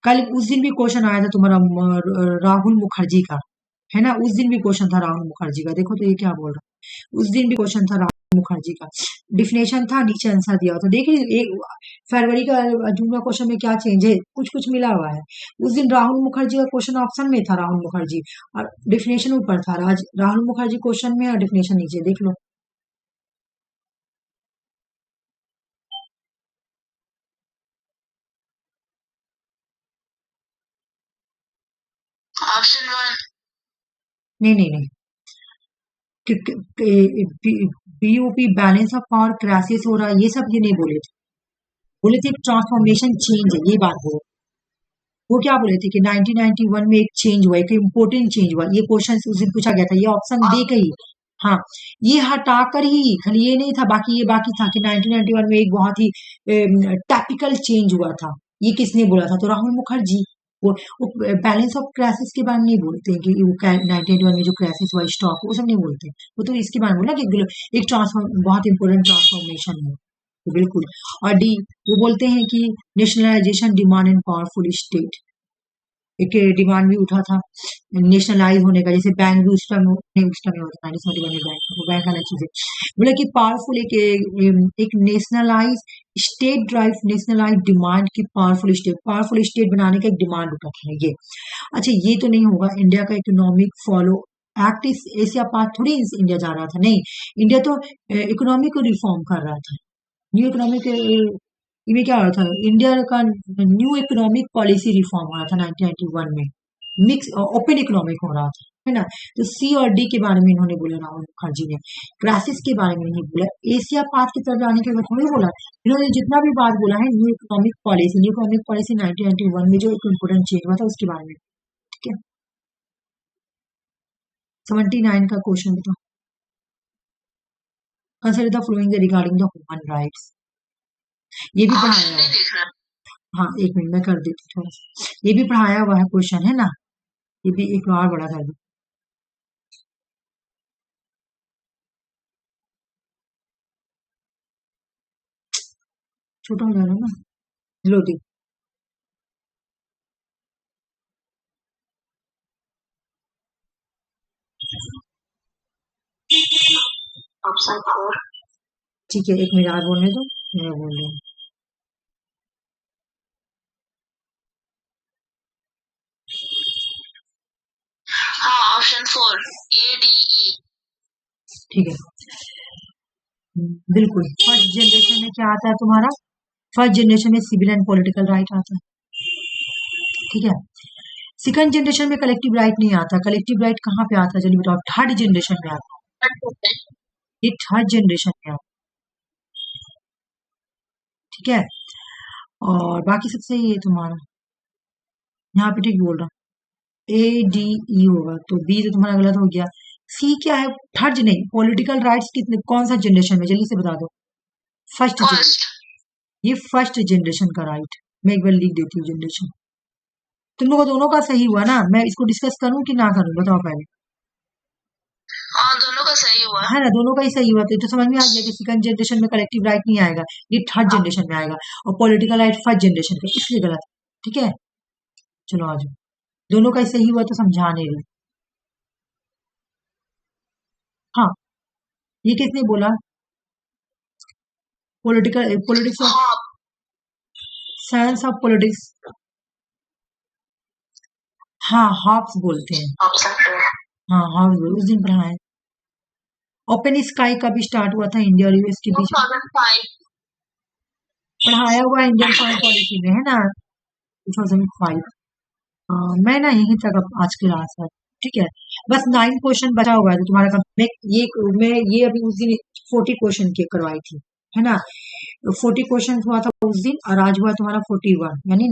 कल उस दिन भी क्वेश्चन आया था तुम्हारा राहुल मुखर्जी का, है ना? उस दिन भी क्वेश्चन था राहुल मुखर्जी का, देखो तो ये क्या बोल रहा है। उस दिन भी क्वेश्चन था राहुल मुखर्जी का, डिफिनेशन था, नीचे आंसर दिया था। देखिए एक फरवरी का जून का क्वेश्चन में क्या चेंज है, कुछ कुछ मिला हुआ है। उस दिन राहुल मुखर्जी का क्वेश्चन ऑप्शन में था, राहुल मुखर्जी, और डिफिनेशन ऊपर था। आज राहुल मुखर्जी क्वेश्चन में और डिफिनेशन नीचे, देख लो। ऑप्शन 1। नहीं नहीं नहीं, BOP balance of power crisis हो रहा है, ये सब ये नहीं बोले थे। बोले थे ट्रांसफॉर्मेशन चेंज है, ये बात बोले। वो क्या बोले थे कि 1991 में एक चेंज हुआ, एक इम्पोर्टेंट चेंज हुआ। ये क्वेश्चन उस दिन पूछा गया था, ये ऑप्शन दे के ही। हाँ, ये हटाकर ही, खाली ये नहीं था, बाकी ये बाकी था कि 1991 में एक बहुत ही टैपिकल चेंज हुआ था। ये किसने बोला था? तो राहुल मुखर्जी। वो बैलेंस ऑफ क्राइसिस के बारे में नहीं बोलते हैं कि वो 1991 में जो क्राइसिस हुआ स्टॉक, वो सब नहीं बोलते। वो तो इसके बारे में बोला कि एक ट्रांसफॉर्म, बहुत इंपॉर्टेंट ट्रांसफॉर्मेशन है, तो बिल्कुल। और डी, वो बोलते हैं कि nationalisation demand and powerful state, एक डिमांड भी उठा था नेशनलाइज होने का, जैसे बैंक भी उस टाइम नहीं, उस टाइम होता था 1971 में बैंक, वो बैंक अलग चीज है। बोला कि पावरफुल एक nationalise state drive, nationalise demand की पावरफुल स्टेट बनाने का एक डिमांड उठा था ये। अच्छा ये तो नहीं होगा, इंडिया का इकोनॉमिक फॉलो एक्ट इस एशिया पाथ थोड़ी इंडिया जा रहा था, नहीं। इंडिया तो इकोनॉमिक को रिफॉर्म कर रहा था, न्यू इकोनॉमिक, इनमें क्या हो रहा था, इंडिया का न्यू इकोनॉमिक पॉलिसी रिफॉर्म हो रहा था 1991 में, मिक्स ओपन इकोनॉमिक हो रहा था, है ना? तो सी और डी के बारे में इन्होंने बोला, राहुल मुखर्जी ने क्राइसिस के बारे में नहीं बोला, एशिया पाथ की तरफ जाने के लिए थोड़ी बोला। इन्होंने जितना भी बात बोला है new economic policy, new economic policy 1991 में जो एक इम्पोर्टेंट चेंज हुआ था उसके बारे में, ठीक है? 79 का क्वेश्चन बताओ। Consider the flowing regarding the human rights, ये भी पढ़ाया ऑप्शन हुआ नहीं है। देख रहा। हाँ एक मिनट में कर देती हूँ थोड़ा सा, ये भी पढ़ाया हुआ है क्वेश्चन, है ना? ये भी एक बार बड़ा कर दो। छोटा हो जाएगा ना। लो दी। ऑप्शन 4। ठीक है, एक मिनट और बोलने दो, मैं बोल रही हूँ। हाँ, ऑप्शन 4 ADE। ठीक है, बिल्कुल। फर्स्ट जनरेशन में क्या आता है तुम्हारा? फर्स्ट जनरेशन में सिविल एंड पॉलिटिकल राइट आता है, ठीक है। सेकंड जनरेशन में कलेक्टिव राइट नहीं आता। कलेक्टिव राइट कहाँ पे आता है जल्दी बताओ? थर्ड जनरेशन में आता है, ये थर्ड जनरेशन में आता है, ठीक है। और बाकी सब सही है तुम्हारा, यहाँ पे ठीक बोल रहा हूँ। ADE होगा, तो बी तो तुम्हारा गलत हो गया। सी क्या है? थर्ड नहीं, पॉलिटिकल राइट्स कितने, कौन सा जनरेशन में, जल्दी से बता दो। फर्स्ट जनरेशन, ये फर्स्ट जनरेशन का राइट। मैं एक बार लिख देती हूँ जनरेशन। तुम लोगों दोनों का सही हुआ ना? मैं इसको डिस्कस करूं कि ना करूं, बताओ पहले। हाँ, दोनों का सही हुआ है ना, दोनों का ही सही हुआ। तो समझ में आ गया कि सेकंड जनरेशन में कलेक्टिव राइट नहीं आएगा, ये थर्ड जनरेशन में आएगा, और पॉलिटिकल राइट फर्स्ट जनरेशन का, इसलिए गलत है, ठीक है। चलो आ जाओ, दोनों का ही सही हुआ तो समझाने रही। हाँ, ये किसने बोला? पॉलिटिक्स ऑफ, हाँ, साइंस ऑफ पॉलिटिक्स। हाँ, हॉब्स बोलते हैं। ऑप्शन 4। हाँ, हॉब्स उस दिन पढ़ा है। ओपन स्काई कब स्टार्ट हुआ था इंडिया और यूएस के बीच में? 2005। पढ़ाया हुआ इंडियन फॉरेन पॉलिसी में, है ना, 2005। मैं ना यहीं तक अब आज क्लास है, ठीक है। बस 9 क्वेश्चन बचा हुआ है, तो तुम्हारा मैं ये अभी उस दिन 40 क्वेश्चन की करवाई थी, है ना। 40 क्वेश्चन हुआ था उस दिन, और आज हुआ तुम्हारा 41, यानी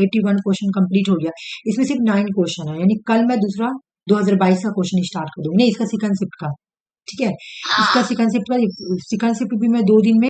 81 क्वेश्चन कंप्लीट हो गया। इसमें सिर्फ 9 क्वेश्चन है, यानी कल मैं दूसरा 2022 का क्वेश्चन स्टार्ट कर दूंगी, नहीं इसका सिकन शिफ्ट का, ठीक है। इसका सिकन शिफ्ट भी मैं 2 दिन में